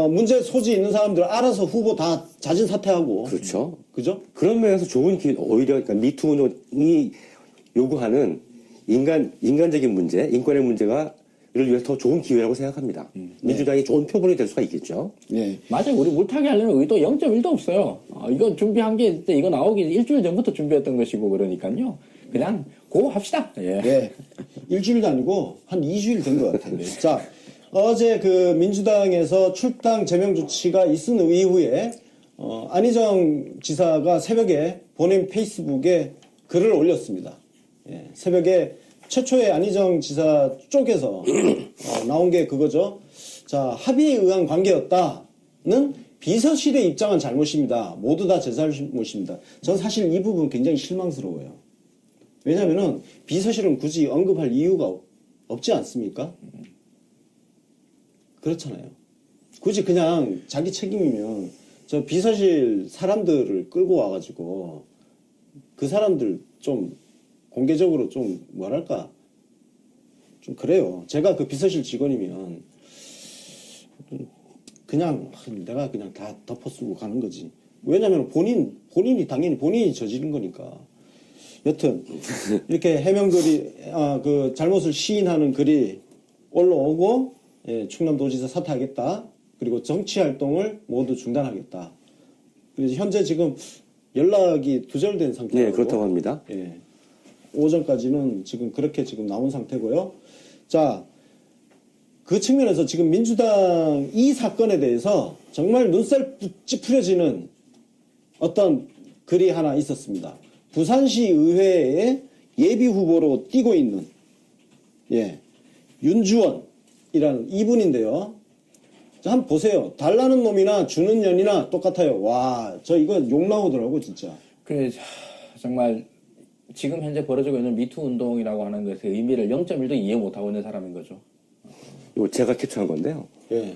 문제 소지 있는 사람들 알아서 후보 다 자진 사퇴하고. 그렇죠. 그죠? 그런 면에서 좋은 기회, 오히려 그러니까 미투 운동이 요구하는 인간적인 문제, 인권의 문제가 이를 위해서 더 좋은 기회라고 생각합니다. 민주당이 좋은 표본이 될 수가 있겠죠. 네. 맞아요. 우리 물타기 하려는 의도 0.1도 없어요. 이거 준비한 게 이거 나오기 일주일 전부터 준비했던 것이고 그러니까요. 그냥 고 합시다. 예. 네. 일주일도 아니고 한 2주일 된 것 같아요. 자, 어제 그 민주당에서 출당 제명 조치가 있은 이후에 안희정 지사가 새벽에 본인 페이스북에 글을 올렸습니다. 예, 새벽에 최초의 안희정 지사 쪽에서 나온 게 그거죠. 자, 합의에 의한 관계였다는 비서실의 입장은 잘못입니다. 모두 다 제 잘못입니다. 저는 사실 이 부분 굉장히 실망스러워요. 왜냐면은 비서실은 굳이 언급할 이유가 없지 않습니까? 그렇잖아요. 굳이 그냥 자기 책임이면 저 비서실 사람들을 끌고 와가지고 그 사람들 좀 공개적으로 좀 뭐랄까 좀 그래요. 제가 그 비서실 직원이면 그냥 내가 그냥 다 덮어쓰고 가는 거지. 왜냐면 본인이 당연히 본인이 저지른 거니까. 여튼 이렇게 해명글이 그 잘못을 시인하는 글이 올라오고 예, 충남도지사 사퇴하겠다. 그리고 정치 활동을 모두 중단하겠다. 그래서 현재 지금 연락이 두절된 상태고. 네, 그렇다고 합니다. 예. 오전까지는 지금 그렇게 지금 나온 상태고요. 자, 그 측면에서 지금 민주당 이 사건에 대해서 정말 눈살 찌푸려지는 어떤 글이 하나 있었습니다. 부산시 의회에 예비 후보로 뛰고 있는 윤주원이라는 이분인데요. 자, 한번 보세요. 달라는 놈이나 주는 년이나 똑같아요. 와, 저 이거 욕 나오더라고 진짜. 정말 지금 현재 벌어지고 있는 미투 운동이라고 하는 것의 의미를 0.1도 이해 못하고 있는 사람인 거죠. 이거 제가 캡처한 건데요. 예.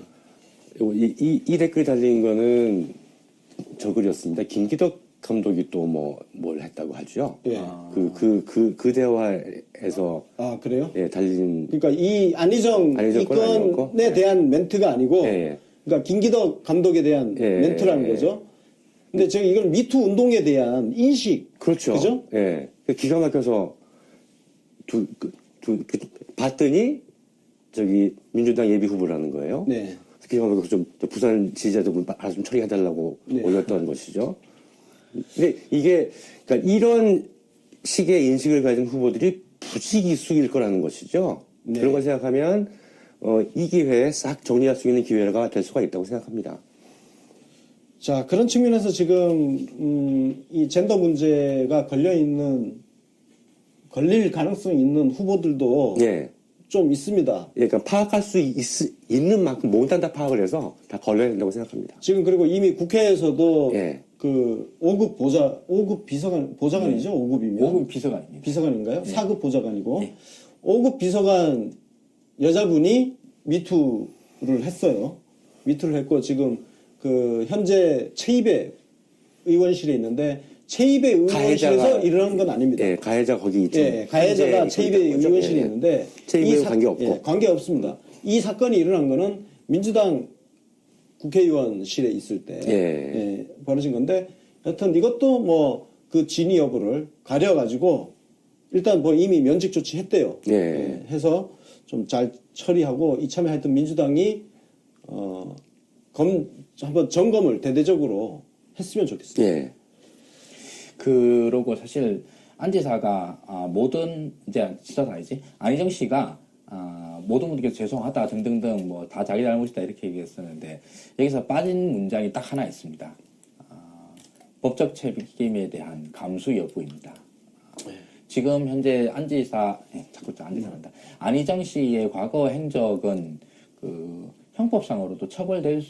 이 댓글 달린 거는 저 글이었습니다. 김기덕 감독이 또 뭘 했다고 하죠. 예. 그 대화에서 아, 그래요? 예, 달린 그러니까 이 안희정 건 아니었고. 이건에 대한 멘트가 아니고 예. 그러니까 김기덕 감독에 대한 예, 멘트라는 예. 거죠. 근데 제가 이건 미투 운동에 대한 인식. 그렇죠. 그죠? 예. 기가 막혀서 봤더니 저기 민주당 예비 후보라는 거예요. 네. 기가 막혀서 좀 부산 지지자들 알아서 좀 처리해달라고 네. 올렸던 것이죠. 근데 이게 그러니까 이런 식의 인식을 가진 후보들이 부지기수일 거라는 것이죠. 네. 그런 걸 생각하면 이 기회에 싹 정리할 수 있는 기회가 될 수가 있다고 생각합니다. 자, 그런 측면에서 지금 이 젠더 문제가 걸릴 가능성이 있는 후보들도 예. 좀 있습니다. 예, 그러니까 파악할 수 있는 만큼 몽땅 다 파악을 해서 다 걸려야 된다고 생각합니다. 지금 그리고 이미 국회에서도 예. 그 5급 보좌관이죠? 5급이면 5급 비서관입니다. 비서관인가요? 네. 4급 보좌관이고 네. 5급 비서관 여자분이 미투를 했어요. 미투를 했고 지금 그 현재 최이배 의원실에 있는데 최이배 의원실에서 일어난 건 아닙니다. 예, 가해자 거기 있죠. 예, 가해자가 최이배 의원실에 있는데 최이배는 관계없고. 예, 관계없습니다. 이 사건이 일어난 거는 민주당 국회의원실에 있을 때 예. 벌어진 건데 여튼 이것도 뭐 그 진위 여부를 가려가지고 일단 뭐 이미 면직 조치했대요. 예. 해서 좀 잘 처리하고 이참에 하여튼 민주당이 한번 점검을 대대적으로 했으면 좋겠습니다. 예. 그러고 사실 안 지사가 모든 이제 지사가 아니지 안희정 씨가 모든 분들께 죄송하다 등등등 뭐 다 자기 잘못이다 이렇게 얘기했었는데 여기서 빠진 문장이 딱 하나 있습니다. 법적 책임에 대한 감수 여부입니다. 지금 현재 안 지사 자꾸 안 지사한다. 안희정 씨의 과거 행적은 그 형법상으로도 처벌될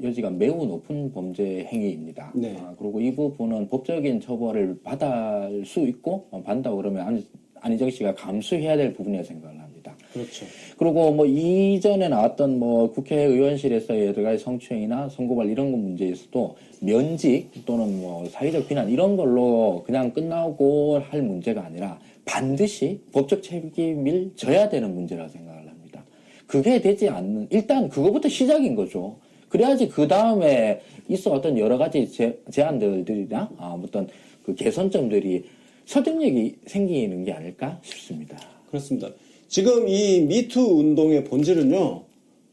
여지가 매우 높은 범죄 행위입니다. 네. 그리고 이 부분은 법적인 처벌을 받을 수 있고 받는다고 그러면 안희정 씨가 감수해야 될 부분이라고 생각을 합니다. 그렇죠. 그리고 뭐 이전에 나왔던 뭐 국회의원실에서의 여러 가지 성추행이나 성고발 이런 거 문제에서도 면직 또는 뭐 사회적 비난 이런 걸로 그냥 끝나고 할 문제가 아니라 반드시 법적 책임을 져야 되는 문제라고 생각을 합니다. 그게 되지 않는 일단 그거부터 시작인 거죠. 그래야지 그 다음에 있어왔던 여러 가지 제안들이나 어떤 그 개선점들이 설득력이 생기는 게 아닐까 싶습니다. 그렇습니다. 지금 이 미투 운동의 본질은요,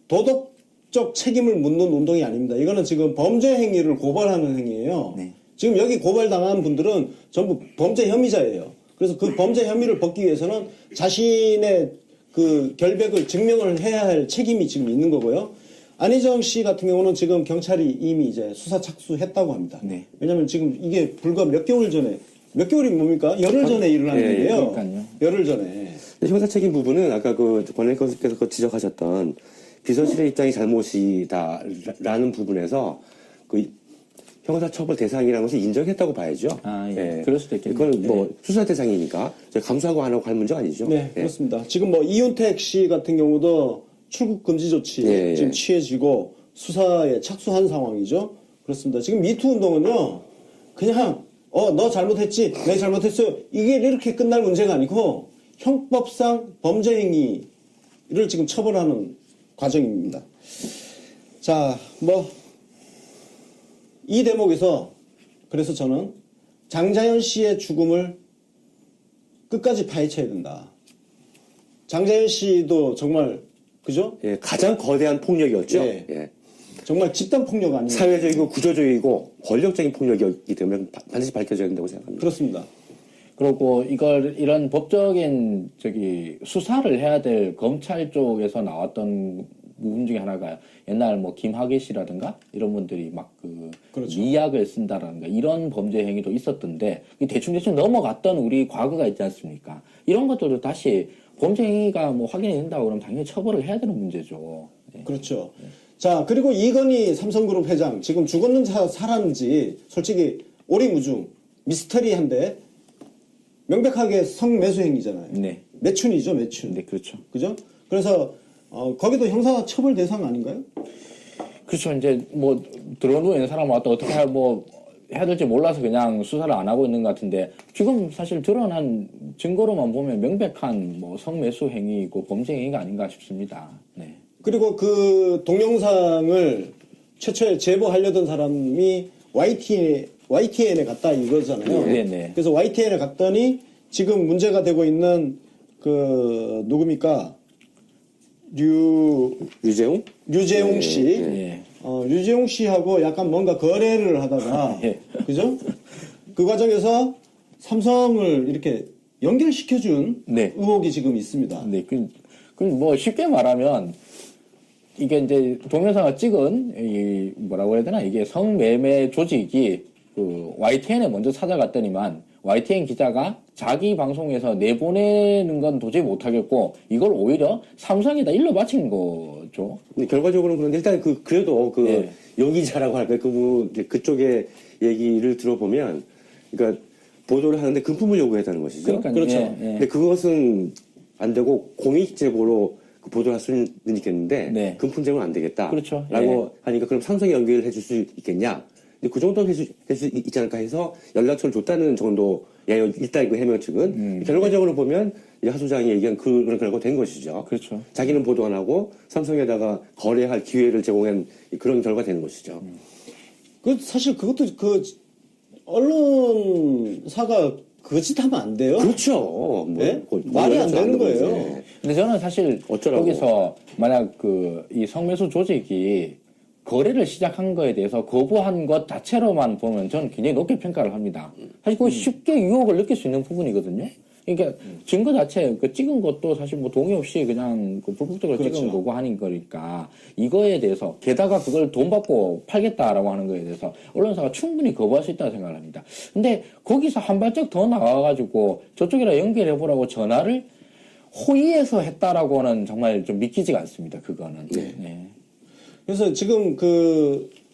도덕적 책임을 묻는 운동이 아닙니다. 이거는 지금 범죄 행위를 고발하는 행위예요. 네. 지금 여기 고발당한 분들은 전부 범죄 혐의자예요. 그래서 그 범죄 혐의를 벗기 위해서는 자신의 그 결백을 증명을 해야 할 책임이 지금 있는 거고요. 안희정 씨 같은 경우는 지금 경찰이 이미 이제 수사 착수했다고 합니다. 네. 왜냐하면 지금 이게 불과 몇 개월 전에, 몇 개월이 뭡니까? 열흘 전에 일어난 예, 일이에요. 그러니까요. 열흘 전에. 근데 형사 책임 부분은 아까 그 권혜님께서 지적하셨던 비서실의 입장이 잘못이다라는 부분에서 그 형사처벌 대상이라는 것을 인정했다고 봐야죠. 예. 그럴 수도 있겠네요. 그건 뭐 네. 수사 대상이니까 감수하고 안 하고 할 문제가 아니죠. 네, 그렇습니다. 지금 뭐 이윤택 씨 같은 경우도 출국 금지 조치 예, 지금 예. 취해지고 수사에 착수한 상황이죠. 그렇습니다. 지금 미투 운동은요, 그냥 너 잘못했지, 내 잘못했어요. 이게 이렇게 끝날 문제가 아니고 형법상 범죄 행위를 지금 처벌하는 과정입니다. 자, 뭐 이 대목에서 그래서 저는 장자연 씨의 죽음을 끝까지 파헤쳐야 된다. 장자연 씨도 정말 그죠? 예, 가장 거대한 폭력이었죠. 예. 예. 정말 집단 폭력 아니에요? 사회적이고 구조적이고 권력적인 폭력이기 때문에 반드시 밝혀져야 된다고 생각합니다. 그렇습니다. 그리고 이런 법적인 수사를 해야 될 검찰 쪽에서 나왔던 부분 중에 하나가 옛날 뭐 김학의 씨라든가 이런 분들이 막 그렇죠. 미약을 쓴다라든가 이런 범죄 행위도 있었던데 대충 넘어갔던 우리 과거가 있지 않습니까? 이런 것들도 다시 범죄 행위가 뭐 확인이 된다고 그러면 당연히 처벌을 해야 되는 문제죠. 네. 그렇죠. 자, 그리고 이건희 삼성그룹 회장 지금 죽었는지 살았는지 솔직히 오리무중 미스터리한데 명백하게 성매수 행위잖아요. 네. 매춘이죠, 매춘. 네, 그렇죠. 그죠? 그래서 거기도 형사 처벌 대상 아닌가요? 그렇죠. 이제 뭐 들어오는 사람 왔다 어떻게 뭐 해야 될지 몰라서 그냥 수사를 안 하고 있는 것 같은데 지금 사실 드러난 증거로만 보면 명백한 뭐 성매수 행위이고 범죄 행위가 아닌가 싶습니다. 네. 그리고 그 동영상을 최초에 제보하려던 사람이 YTN에 갔다 이거잖아요. 네네. 그래서 YTN에 갔더니 지금 문제가 되고 있는 그 누굽니까? 류재용 씨. 예. 류재용 씨하고 약간 뭔가 거래를 하다가 예. 그죠? 그 과정에서 삼성을 이렇게 연결시켜준 네. 의혹이 지금 있습니다. 네. 뭐 쉽게 말하면 이게 이제 동영상을 찍은 이 뭐라고 해야 되나 이게 성매매 조직이 그 YTN에 먼저 찾아갔더니만 YTN 기자가 자기 방송에서 내보내는 건 도저히 못하겠고 이걸 오히려 삼성에다 일러 바친 거죠. 근데 결과적으로는 그런데 일단 그래도 예. 용의자라고 할까요? 그쪽의 얘기를 들어보면, 그러니까 보도를 하는데 금품을 요구했다는 것이죠. 그러니까 그렇죠. 예. 근데 그것은 안 되고 공익 제보로 보도를 할 수는 있겠는데 네. 금품 제보는 안 되겠다. 그렇죠. 라고 하니까 그럼 삼성에 연결을 해줄 수 있겠냐? 근데 그 정도는 할 수 있지 않을까 해서 연락처를 줬다는 정도. 일단 그 해명 측은 결과적으로 보면 이 하 소장이 얘기한 그런 결과가 된 것이죠. 그렇죠. 자기는 보도 안 하고 삼성에다가 거래할 기회를 제공한 그런 결과가 되는 것이죠. 사실 그것도 언론사가 거짓하면 안 돼요. 그렇죠. 네? 말이 안 되는 거예요. 근데 저는 사실 어쩌라고. 거기서 만약 이 성매수 조직이 거래를 시작한 거에 대해서 거부한 것 자체로만 보면 저는 굉장히 높게 평가를 합니다. 사실 그거 쉽게 유혹을 느낄 수 있는 부분이거든요. 그러니까 증거 자체 찍은 것도 사실 뭐 동의 없이 그냥 불법적으로 그렇죠. 찍은 거고 하는 거니까 이거에 대해서 게다가 그걸 돈 받고 팔겠다라고 하는 거에 대해서 언론사가 충분히 거부할 수 있다고 생각을 합니다. 근데 거기서 한 발짝 더 나와가지고 저쪽이랑 연결해보라고 전화를 호의해서 했다라고는 정말 좀 믿기지가 않습니다. 그거는. 네. 그래서 지금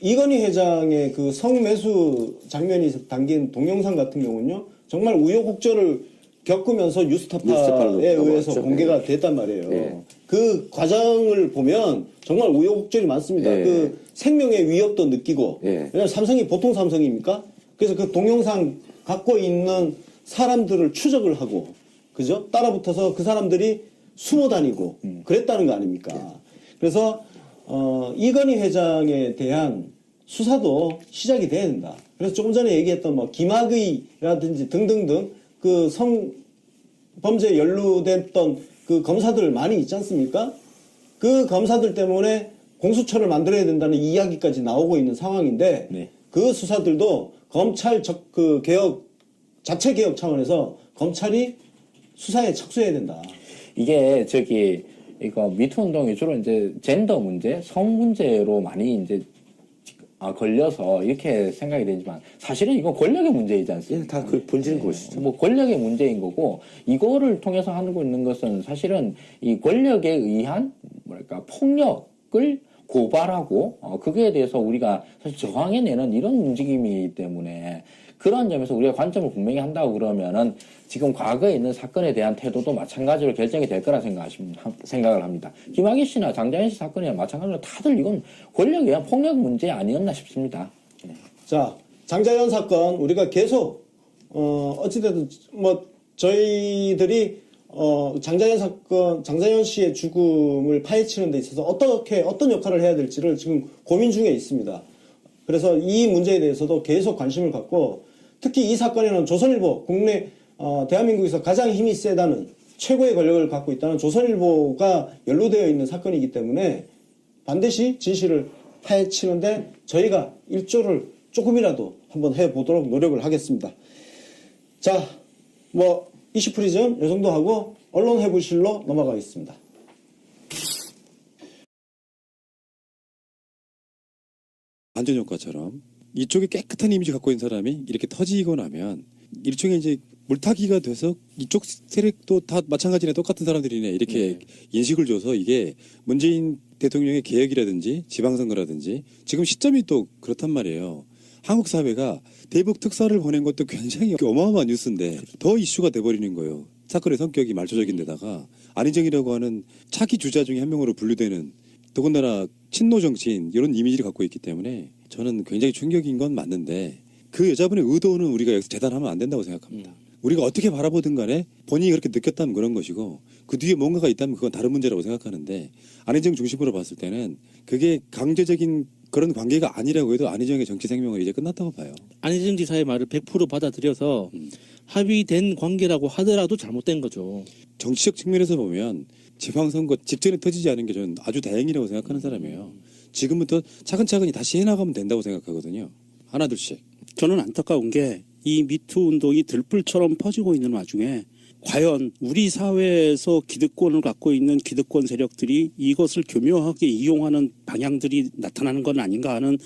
이건희 회장의 그 성매수 장면이 담긴 동영상 같은 경우는요, 정말 우여곡절을 겪으면서 뉴스타파로 뉴스타파에 의해서 넘어갔죠. 공개가 됐단 말이에요. 네. 그 과정을 보면 정말 우여곡절이 많습니다. 네. 그 생명의 위협도 느끼고, 네. 왜냐면 삼성이 보통 삼성입니까? 그래서 그 동영상 갖고 있는 사람들을 추적을 하고, 그죠? 따라붙어서 그 사람들이 숨어 다니고, 그랬다는 거 아닙니까? 그래서 이건희 회장에 대한 수사도 시작이 돼야 된다. 그래서 조금 전에 얘기했던 뭐 김학의라든지 등등등 그 성범죄에 연루됐던 그 검사들 많이 있지 않습니까? 그 검사들 때문에 공수처를 만들어야 된다는 이야기까지 나오고 있는 상황인데 네. 그 수사들도 검찰 개혁 자체 개혁 차원에서 검찰이 수사에 착수해야 된다. 이게 이거 미투 운동이 주로 이제 젠더 문제, 성 문제로 많이 이제 걸려서 이렇게 생각이 되지만 사실은 이거 권력의 문제이지 않습니까? 다 그 본질인 것이죠. 뭐 권력의 문제인 거고 이거를 통해서 하고 있는 것은 사실은 이 권력에 의한 폭력을 고발하고 그거에 대해서 우리가 사실 저항해내는 이런 움직임이기 때문에 그런 점에서 우리가 관점을 분명히 한다고 그러면은 지금 과거에 있는 사건에 대한 태도도 마찬가지로 결정이 될 거라 생각을 합니다. 김학의 씨나 장자연 씨 사건이나 마찬가지로 다들 이건 권력에 의한 폭력 문제 아니었나 싶습니다. 네. 자, 장자연 사건 우리가 계속 어찌됐든 뭐 저희들이 장자연 사건, 장자연 씨의 죽음을 파헤치는 데 있어서 어떤 역할을 해야 될지를 지금 고민 중에 있습니다. 그래서 이 문제에 대해서도 계속 관심을 갖고 특히 이 사건에는 조선일보, 국내 대한민국에서 가장 힘이 세다는 최고의 권력을 갖고 있다는 조선일보가 연루되어 있는 사건이기 때문에 반드시 진실을 파헤치는데 저희가 일조를 조금이라도 한번 해보도록 노력을 하겠습니다. 자, 뭐 이슈프리즘 이 정도 하고 언론 해부실로 넘어가겠습니다. 반전 효과처럼 이쪽에 깨끗한 이미지 갖고 있는 사람이 이렇게 터지고 나면 일종의 이제 물타기가 돼서 이쪽 세력도 다 마찬가지네, 똑같은 사람들이네 이렇게 인식을 줘서 이게 문재인 대통령의 개혁이라든지 지방선거라든지 지금 시점이 또 그렇단 말이에요. 한국 사회가 대북 특사를 보낸 것도 굉장히 어마어마한 뉴스인데 더 이슈가 돼버리는 거예요. 사건의 성격이 말초적인 데다가 안희정이라고 하는 차기 주자 중에 한 명으로 분류되는 더군다나 친노 정치인 이런 이미지를 갖고 있기 때문에 저는 굉장히 충격인 건 맞는데 그 여자분의 의도는 우리가 여기서 재단하면 안 된다고 생각합니다. 우리가 어떻게 바라보든 간에 본인이 그렇게 느꼈다면 그런 것이고 그 뒤에 뭔가가 있다면 그건 다른 문제라고 생각하는데 안희정 중심으로 봤을 때는 그게 강제적인 그런 관계가 아니라고 해도 안희정의 정치 생명은 이제 끝났다고 봐요. 안희정 지사의 말을 100% 받아들여서 합의된 관계라고 하더라도 잘못된 거죠. 정치적 측면에서 보면 지방선거 직전에 터지지 않은 게 저는 아주 다행이라고 생각하는 사람이에요. 지금부터 차근차근히 다시 해나가면 된다고 생각하거든요. 하나둘씩. 저는 안타까운 게 이 미투 운동이 들불처럼 퍼지고 있는 와중에 과연 우리 사회에서 기득권을 갖고 있는 기득권 세력들이 이것을 교묘하게 이용하는 방향들이 나타나는 건 아닌가 하는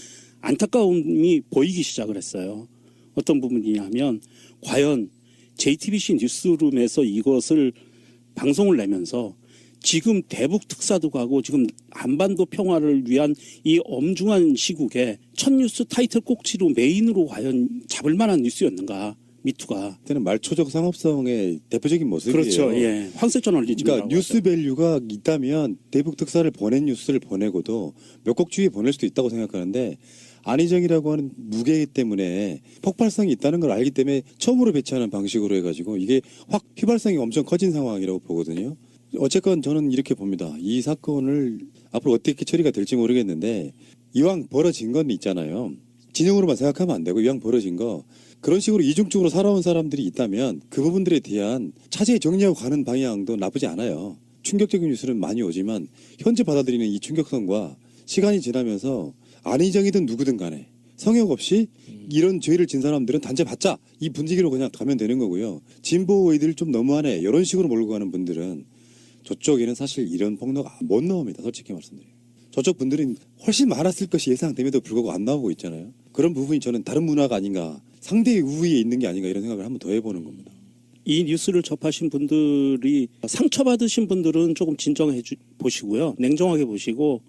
안타까움이 보이기 시작을 했어요. 어떤 부분이냐면 과연 JTBC 뉴스룸에서 이것을 방송을 내면서 지금 대북 특사도 가고 지금 한반도 평화를 위한 이 엄중한 시국에 첫 뉴스 타이틀 꼭지로 메인으로 과연 잡을 만한 뉴스였는가 미투가. 그때는 말초적 상업성의 대표적인 모습이에요. 그렇죠. 예. 황색 저널리즘. 그러니까 뉴스 밸류가 있다면 대북 특사를 보낸 뉴스를 보내고도 몇 곡 주위에 보낼 수도 있다고 생각하는데 안희정이라고 하는 무게 때문에 폭발성이 있다는 걸 알기 때문에 처음으로 배치하는 방식으로 해가지고 이게 확 휘발성이 엄청 커진 상황이라고 보거든요. 어쨌건 저는 이렇게 봅니다. 이 사건을 앞으로 어떻게 처리가 될지 모르겠는데 이왕 벌어진 건 있잖아요. 진영으로만 생각하면 안 되고 이왕 벌어진 거 그런 식으로 이중적으로 살아온 사람들이 있다면 그 부분들에 대한 차제에 정리하고 가는 방향도 나쁘지 않아요. 충격적인 뉴스는 많이 오지만 현재 받아들이는 이 충격성과 시간이 지나면서 안희정이든 누구든 간에 성역 없이 이런 죄를 진 사람들은 단죄받자 이 분위기로 그냥 가면 되는 거고요. 진보의들 좀 너무하네 이런 식으로 몰고 가는 분들은 저쪽에는 사실 이런 폭로가 못 나옵니다. 솔직히 말씀드려요. 저쪽 분들은 훨씬 많았을 것이 예상됨에도 불구하고 안 나오고 있잖아요. 그런 부분이 저는 다른 문화가 아닌가 상대의 우위에 있는 게 아닌가 이런 생각을 한번 더 해보는 겁니다. 이 뉴스를 접하신 분들이 상처받으신 분들은 조금 진정해 보시고요. 냉정하게 보시고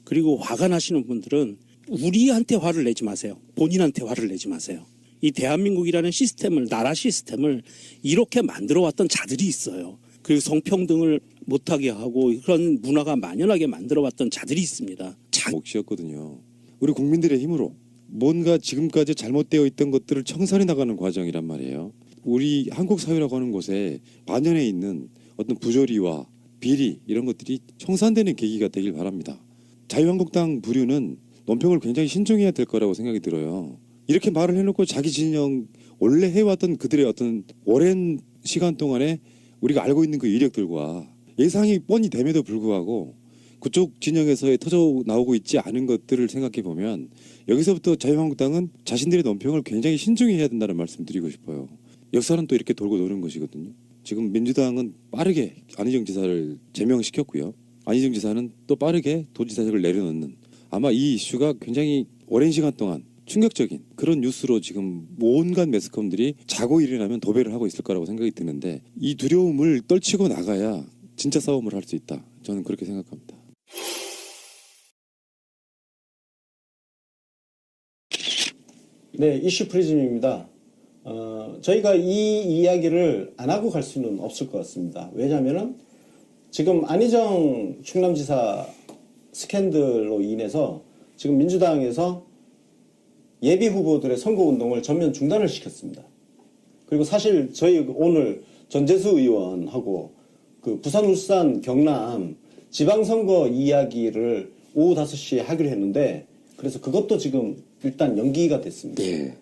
그리고 화가 나시는 분들은 우리한테 화를 내지 마세요. 본인한테 화를 내지 마세요. 이 대한민국이라는 시스템을 나라 시스템을 이렇게 만들어 왔던 자들이 있어요. 그리고 성평등을 못하게 하고 그런 문화가 만연하게 만들어 왔던 자들이 있습니다. 몫이었거든요. 우리 국민들의 힘으로 뭔가 지금까지 잘못되어 있던 것들을 청산해 나가는 과정이란 말이에요. 우리 한국 사회라고 하는 곳에 만연해 있는 어떤 부조리와 비리 이런 것들이 청산되는 계기가 되길 바랍니다. 자유한국당 부류는 논평을 굉장히 신중해야 될 거라고 생각이 들어요. 이렇게 말을 해놓고 자기 진영 원래 해왔던 그들의 어떤 오랜 시간 동안에 우리가 알고 있는 그 이력들과 예상이 뻔히 됨에도 불구하고 그쪽 진영에서의 터져 나오고 있지 않은 것들을 생각해 보면 여기서부터 자유한국당은 자신들의 논평을 굉장히 신중히 해야 된다는 말씀 드리고 싶어요. 역사는 또 이렇게 돌고 도는 것이거든요. 지금 민주당은 빠르게 안희정 지사를 제명시켰고요. 안희정 지사는 또 빠르게 도지사직을 내려놓는 아마 이 이슈가 굉장히 오랜 시간 동안 충격적인 그런 뉴스로 지금 온갖 매스컴들이 자고 일어나면 도배를 하고 있을 거라고 생각이 드는데 이 두려움을 떨치고 나가야 진짜 싸움을 할 수 있다. 저는 그렇게 생각합니다. 네, 이슈 프리즘입니다. 저희가 이 이야기를 안 하고 갈 수는 없을 것 같습니다. 왜냐하면은 지금 안희정 충남지사 스캔들로 인해서 지금 민주당에서 예비 후보들의 선거운동을 전면 중단을 시켰습니다. 그리고 사실 저희 오늘 전재수 의원하고 그 부산, 울산, 경남 지방선거 이야기를 오후 5시에 하기로 했는데 그래서 그것도 지금 일단 연기가 됐습니다. 예.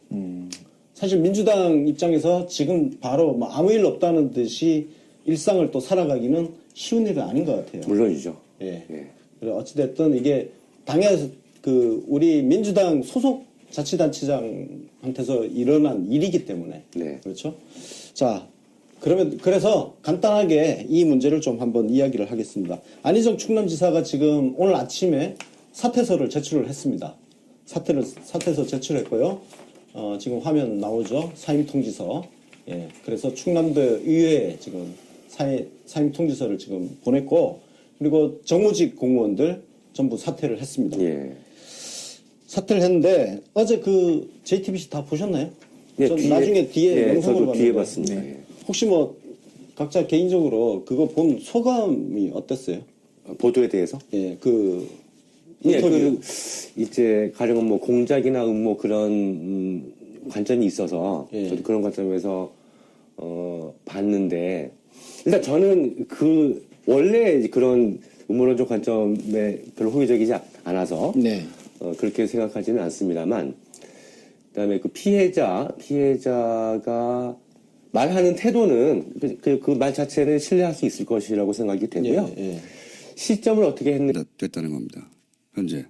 사실 민주당 입장에서 지금 바로 뭐 아무 일 없다는 듯이 일상을 또 살아가기는 쉬운 일은 아닌 것 같아요. 물론이죠. 예. 예. 그래 어찌됐든 이게 당에서 그 우리 민주당 소속 자치단체장한테서 일어난 일이기 때문에 네. 그렇죠. 자, 그래서 간단하게 이 문제를 좀 한번 이야기를 하겠습니다. 안희정 충남지사가 지금 오늘 아침에 사퇴서를 제출을 했습니다. 사퇴서 제출했고요. 지금 화면 나오죠. 사임 통지서. 예. 그래서 충남도 의회에 지금 사임 통지서를 지금 보냈고 그리고 정무직 공무원들 전부 사퇴를 했습니다. 예. 사퇴를 했는데 어제 그 JTBC 다 보셨나요? 네, 전 나중에 뒤에 예, 영상을 저도 봤는데 뒤에 봤습니다. 네. 예. 혹시 뭐 각자 개인적으로 그거 본 소감이 어땠어요? 보도에 대해서? 예, 그 예, 인터뷰. 이제 가령은 뭐 공작이나 음모 그런 관점이 있어서 예. 저도 그런 관점에서 봤는데 일단 저는 원래 그런 음모론적 관점에 별로 호의적이지 않아서 네. 그렇게 생각하지는 않습니다만 그다음에 그 피해자가 말하는 태도는 그 말 자체는 신뢰할 수 있을 것이라고 생각이 되고요. 예. 시점을 어떻게 했는지 됐다는 겁니다. 현재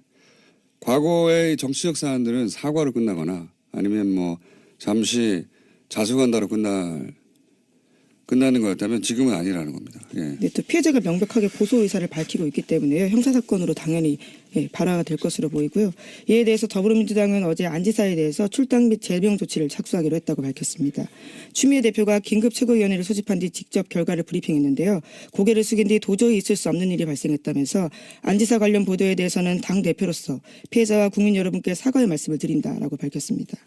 과거의 정치적 사안들은 사과로 끝나거나 아니면 뭐 잠시 자수한다로 끝나는 거였다면 지금은 아니라는 겁니다. 예. 네, 또 피해자가 명백하게 보소 의사를 밝히고 있기 때문에요. 형사사건으로 당연히 발화가 될 것으로 보이고요. 이에 대해서 더불어민주당은 어제 안 지사에 대해서 출당 및 제명 조치를 착수하기로 했다고 밝혔습니다. 추미애 대표가 긴급 최고위원회를 소집한 뒤 직접 결과를 브리핑했는데요. 고개를 숙인 뒤 도저히 있을 수 없는 일이 발생했다면서 안 지사 관련 보도에 대해서는 당 대표로서 피해자와 국민 여러분께 사과의 말씀을 드린다라고 밝혔습니다.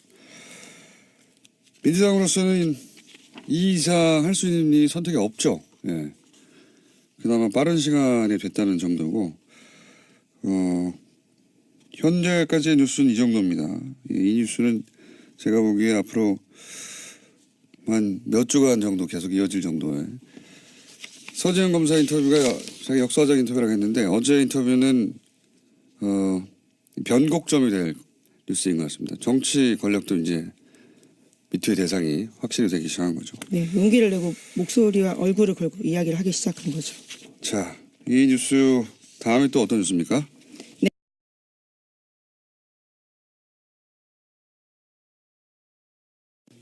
민주당으로서는 이 이상 할 수 있는 일이 선택이 없죠. 예. 그나마 빠른 시간에 됐다는 정도고, 현재까지의 뉴스는 이 정도입니다. 이 뉴스는 제가 보기에 앞으로 한 몇 주간 정도 계속 이어질 정도의 서지현 검사 인터뷰가 자기 역사적 인터뷰라고 했는데 어제 인터뷰는 변곡점이 될 뉴스인 것 같습니다. 정치 권력도 이제 미투의 대상이 확실히 되기 시작한 거죠. 네, 용기를 내고 목소리와 얼굴을 걸고 이야기를 하기 시작한 거죠. 자, 이 뉴스 다음에 또 어떤 뉴스입니까?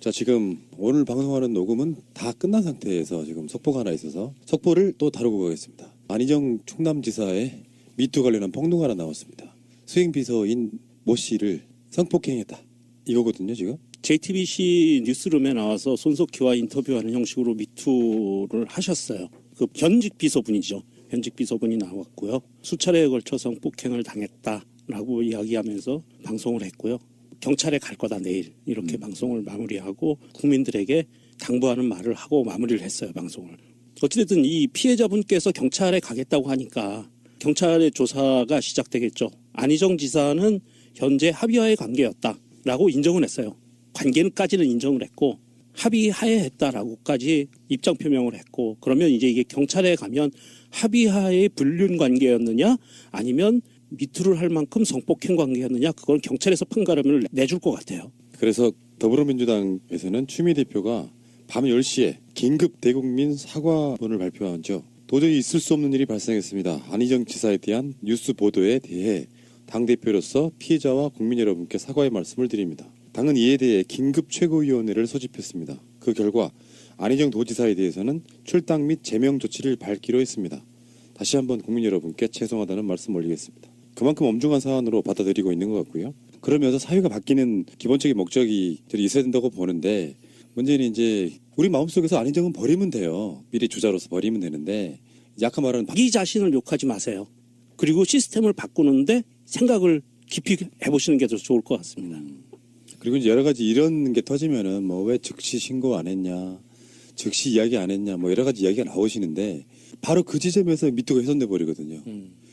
자, 지금 오늘 방송하는 녹음은 다 끝난 상태에서 지금 속보가 하나 있어서 속보를 또 다루고 가겠습니다. 안희정 충남지사의 미투 관련한 폭로가 하나 나왔습니다. 수행비서인 모 씨를 성폭행했다. 이거거든요, 지금. JTBC 뉴스룸에 나와서 손석희와 인터뷰하는 형식으로 미투를 하셨어요. 그 현직 비서분이죠. 현직 비서분이 나왔고요. 수차례에 걸쳐 성폭행을 당했다라고 이야기하면서 방송을 했고요. 경찰에 갈 거다 내일 이렇게 방송을 마무리하고 국민들에게 당부하는 말을 하고 마무리를 했어요. 방송을. 어찌됐든 이 피해자분께서 경찰에 가겠다고 하니까 경찰의 조사가 시작되겠죠. 안희정 지사는 현재 합의하에 관계였다라고 인정을 했어요. 관계는까지는 인정을 했고 합의하에 했다라고까지 입장 표명을 했고 그러면 이제 이게 경찰에 가면 합의하에 불륜 관계였느냐 아니면 미투를 할 만큼 성폭행 관계였느냐 그건 경찰에서 판가름을 내줄 것 같아요. 그래서 더불어민주당에서는 추미애 대표가 밤 10시에 긴급 대국민 사과문을 발표하죠. 도저히 있을 수 없는 일이 발생했습니다. 안희정 지사에 대한 뉴스 보도에 대해 당대표로서 피해자와 국민 여러분께 사과의 말씀을 드립니다. 당은 이에 대해 긴급 최고위원회를 소집했습니다. 그 결과 안희정 도지사에 대해서는 출당 및 제명 조치를 밟기로 했습니다. 다시 한번 국민 여러분께 죄송하다는 말씀 올리겠습니다. 그만큼 엄중한 사안으로 받아들이고 있는 것 같고요. 그러면서 사회가 바뀌는 기본적인 목적이 있어야 된다고 보는데 문제는 이제 우리 마음속에서 안희정은 버리면 돼요. 미래 주자로서 버리면 되는데 약간 말하는 자기 자신을 욕하지 마세요. 그리고 시스템을 바꾸는데 생각을 깊이 해보시는 게 더 좋을 것 같습니다. 그리고 이제 여러 가지 이런 게 터지면은 뭐 왜 즉시 신고 안 했냐, 즉시 이야기 안 했냐, 뭐 여러 가지 이야기가 나오시는데 바로 그 지점에서 미투가 훼손돼 버리거든요.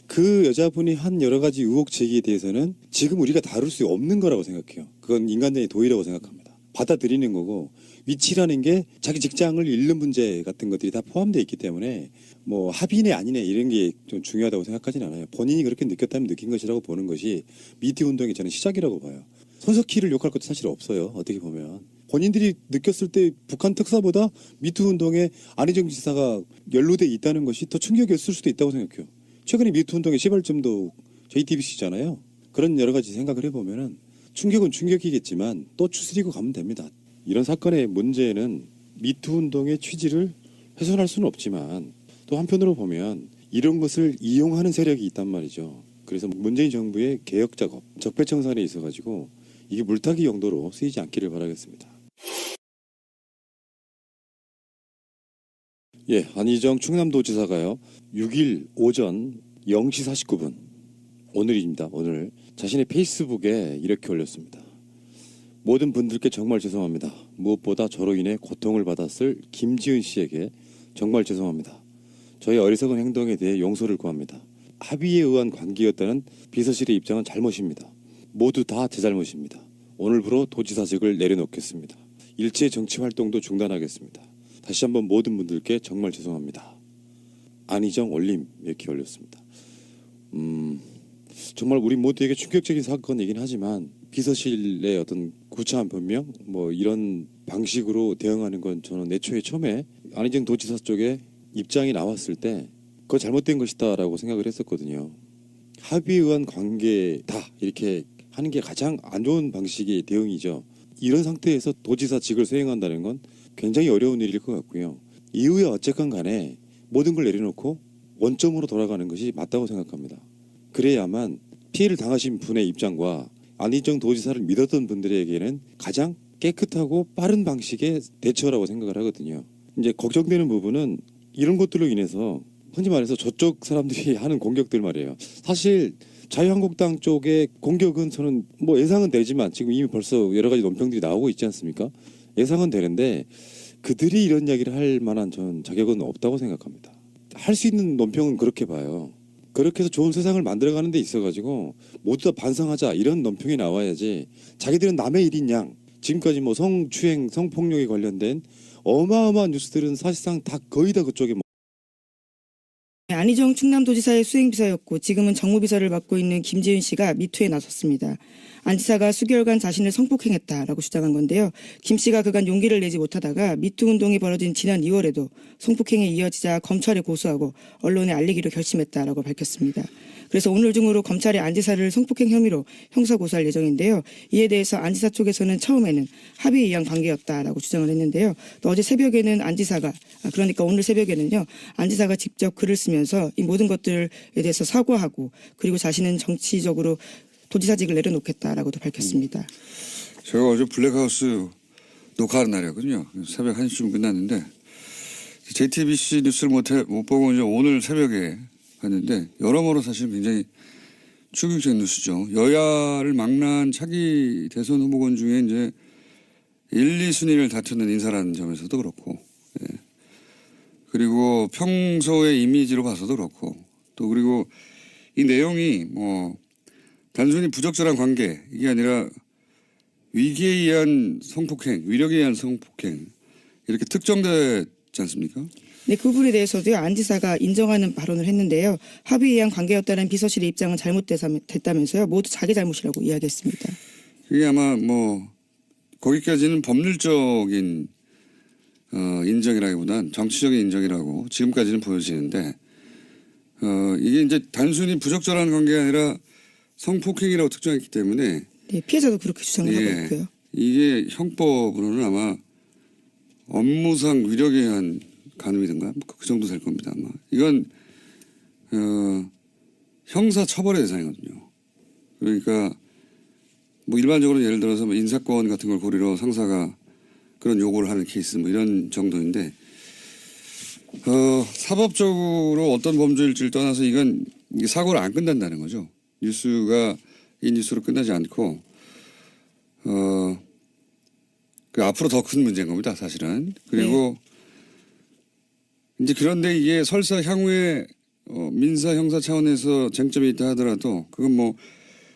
그 여자분이 한 여러 가지 의혹 제기에 대해서는 지금 우리가 다룰 수 없는 거라고 생각해요. 그건 인간적인 도의라고 생각합니다. 받아들이는 거고 위치라는 게 자기 직장을 잃는 문제 같은 것들이 다 포함되어 있기 때문에 뭐 합의네 아니네 이런 게 좀 중요하다고 생각하지는 않아요. 본인이 그렇게 느꼈다면 느낀 것이라고 보는 것이 미투 운동의 저는 시작이라고 봐요. 손석희를 욕할 것도 사실 없어요. 어떻게 보면. 본인들이 느꼈을 때 북한 특사보다 미투 운동에 안희정 지사가 연루돼 있다는 것이 더 충격이었을 수도 있다고 생각해요. 최근에 미투 운동의 시발점도 JTBC잖아요. 그런 여러 가지 생각을 해보면은 충격은 충격이겠지만 또 추스리고 가면 됩니다. 이런 사건의 문제는 미투 운동의 취지를 훼손할 수는 없지만 또 한편으로 보면 이런 것을 이용하는 세력이 있단 말이죠. 그래서 문재인 정부의 개혁 작업, 적폐청산에 있어가지고 이게 물타기 용도로 쓰이지 않기를 바라겠습니다. 예, 안희정 충남도지사가요. 6일 오전 0시 49분 오늘입니다. 오늘 자신의 페이스북에 이렇게 올렸습니다. 모든 분들께 정말 죄송합니다. 무엇보다 저로 인해 고통을 받았을 김지은 씨에게 정말 죄송합니다. 저의 어리석은 행동에 대해 용서를 구합니다. 합의에 의한 관계였다는 비서실의 입장은 잘못입니다. 모두 다 제 잘못입니다. 오늘부로 도지사직을 내려놓겠습니다. 일체 정치 활동도 중단하겠습니다. 다시 한번 모든 분들께 정말 죄송합니다. 안희정 올림 이렇게 올렸습니다. 정말 우리 모두에게 충격적인 사건이긴 하지만 비서실의 어떤 구차한 변명 뭐 이런 방식으로 대응하는 건 저는 애초에 처음에 안희정 도지사 쪽에 입장이 나왔을 때 그거 잘못된 것이다라고 생각을 했었거든요. 합의에 의한 관계다 이렇게 하는 게 가장 안 좋은 방식의 대응이죠. 이런 상태에서 도지사직을 수행한다는 건 굉장히 어려운 일일 것 같고요. 이후에 어쨌건 간에 모든 걸 내려놓고 원점으로 돌아가는 것이 맞다고 생각합니다. 그래야만 피해를 당하신 분의 입장과 안희정 도지사를 믿었던 분들에게는 가장 깨끗하고 빠른 방식의 대처라고 생각을 하거든요. 이제 걱정되는 부분은 이런 것들로 인해서 흔히 말해서 저쪽 사람들이 하는 공격들 말이에요. 사실 자유한국당 쪽의 공격은 저는 뭐 예상은 되지만 지금 이미 벌써 여러 가지 논평들이 나오고 있지 않습니까? 예상은 되는데 그들이 이런 이야기를 할 만한 전 자격은 없다고 생각합니다. 할 수 있는 논평은 그렇게 봐요. 그렇게 해서 좋은 세상을 만들어가는 데 있어가지고 모두 다 반성하자 이런 논평이 나와야지 자기들은 남의 일인 양 지금까지 뭐 성추행, 성폭력에 관련된 어마어마한 뉴스들은 사실상 다 거의 다 그쪽에 안희정 충남도지사의 수행비서였고 지금은 정무비서를 맡고 있는 김재윤 씨가 미투에 나섰습니다. 안 지사가 수개월간 자신을 성폭행했다라고 주장한 건데요. 김 씨가 그간 용기를 내지 못하다가 미투 운동이 벌어진 지난 2월에도 성폭행이 이어지자 검찰에 고소하고 언론에 알리기로 결심했다라고 밝혔습니다. 그래서 오늘 중으로 검찰이 안 지사를 성폭행 혐의로 형사고소할 예정인데요. 이에 대해서 안 지사 쪽에서는 처음에는 합의에 의한 관계였다라고 주장을 했는데요. 또 어제 새벽에는 안 지사가 그러니까 오늘 새벽에는요. 안 지사가 직접 글을 쓰면서 이 모든 것들에 대해서 사과하고 그리고 자신은 정치적으로 도지사직을 내려놓겠다라고도 밝혔습니다. 제가 어제 블랙하우스 녹화하는 날이었거든요. 새벽 1시쯤 끝났는데 JTBC 뉴스를 못 보고 이제 오늘 새벽에 봤는데 여러모로 사실 굉장히 충격적인 뉴스죠. 여야를 망라한 차기 대선 후보군 중에 이제 1, 2순위를 다투는 인사라는 점에서도 그렇고 그리고 평소의 이미지로 봐서도 그렇고 또 그리고 이 내용이 뭐 단순히 부적절한 관계 이게 아니라 위기에 의한 성폭행, 위력에 의한 성폭행 이렇게 특정되지 않습니까? 네, 그 부분에 대해서도요. 안 지사가 인정하는 발언을 했는데요. 합의에 의한 관계였다는 비서실의 입장은 잘못됐다면서요. 모두 자기 잘못이라고 이야기했습니다. 그게 아마 뭐 거기까지는 법률적인 인정이라기보단 정치적인 인정이라고 지금까지는 보여지는데 이게 이제 단순히 부적절한 관계가 아니라 성폭행이라고 특정했기 때문에 네, 피해자도 그렇게 주장을 하고 있고요. 이게 형법으로는 아마 업무상 위력에 의한 간음이든가 그 정도 될 겁니다. 아마 이건 형사 처벌의 대상이거든요. 그러니까 뭐 일반적으로 예를 들어서 뭐 인사권 같은 걸 고리로 상사가 그런 요구를 하는 케이스 뭐 이런 정도인데 사법적으로 어떤 범죄일지를 떠나서 이건 이게 사고를 안 끝난다는 거죠. 뉴스가 이 뉴스로 끝나지 않고 그 앞으로 더 큰 문제인 겁니다. 사실은. 그리고 이제 그런데 이게 설사 향후에 민사 형사 차원에서 쟁점이 있다 하더라도 그건 뭐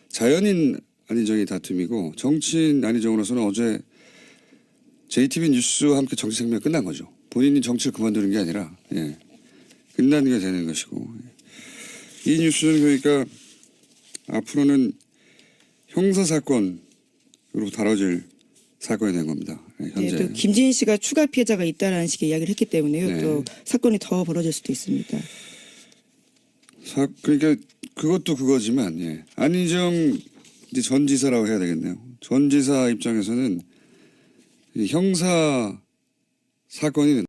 자연인 안희정의 다툼이고 정치인 안희정으로서는 어제 JTB 뉴스와 함께 정치 생명이 끝난 거죠. 본인이 정치를 그만두는 게 아니라 끝나는 게 되는 것이고 이 뉴스는 그러니까 앞으로는 형사 사건으로 다뤄질 사건이 된 겁니다. 현재. 네, 또 김지인 씨가 추가 피해자가 있다라는 식의 이야기를 했기 때문에요. 네. 또 사건이 더 벌어질 수도 있습니다. 그러니까 그것도 그거지만 안희정 이제 전 지사라고 해야 되겠네요. 전 지사 입장에서는 형사 사건이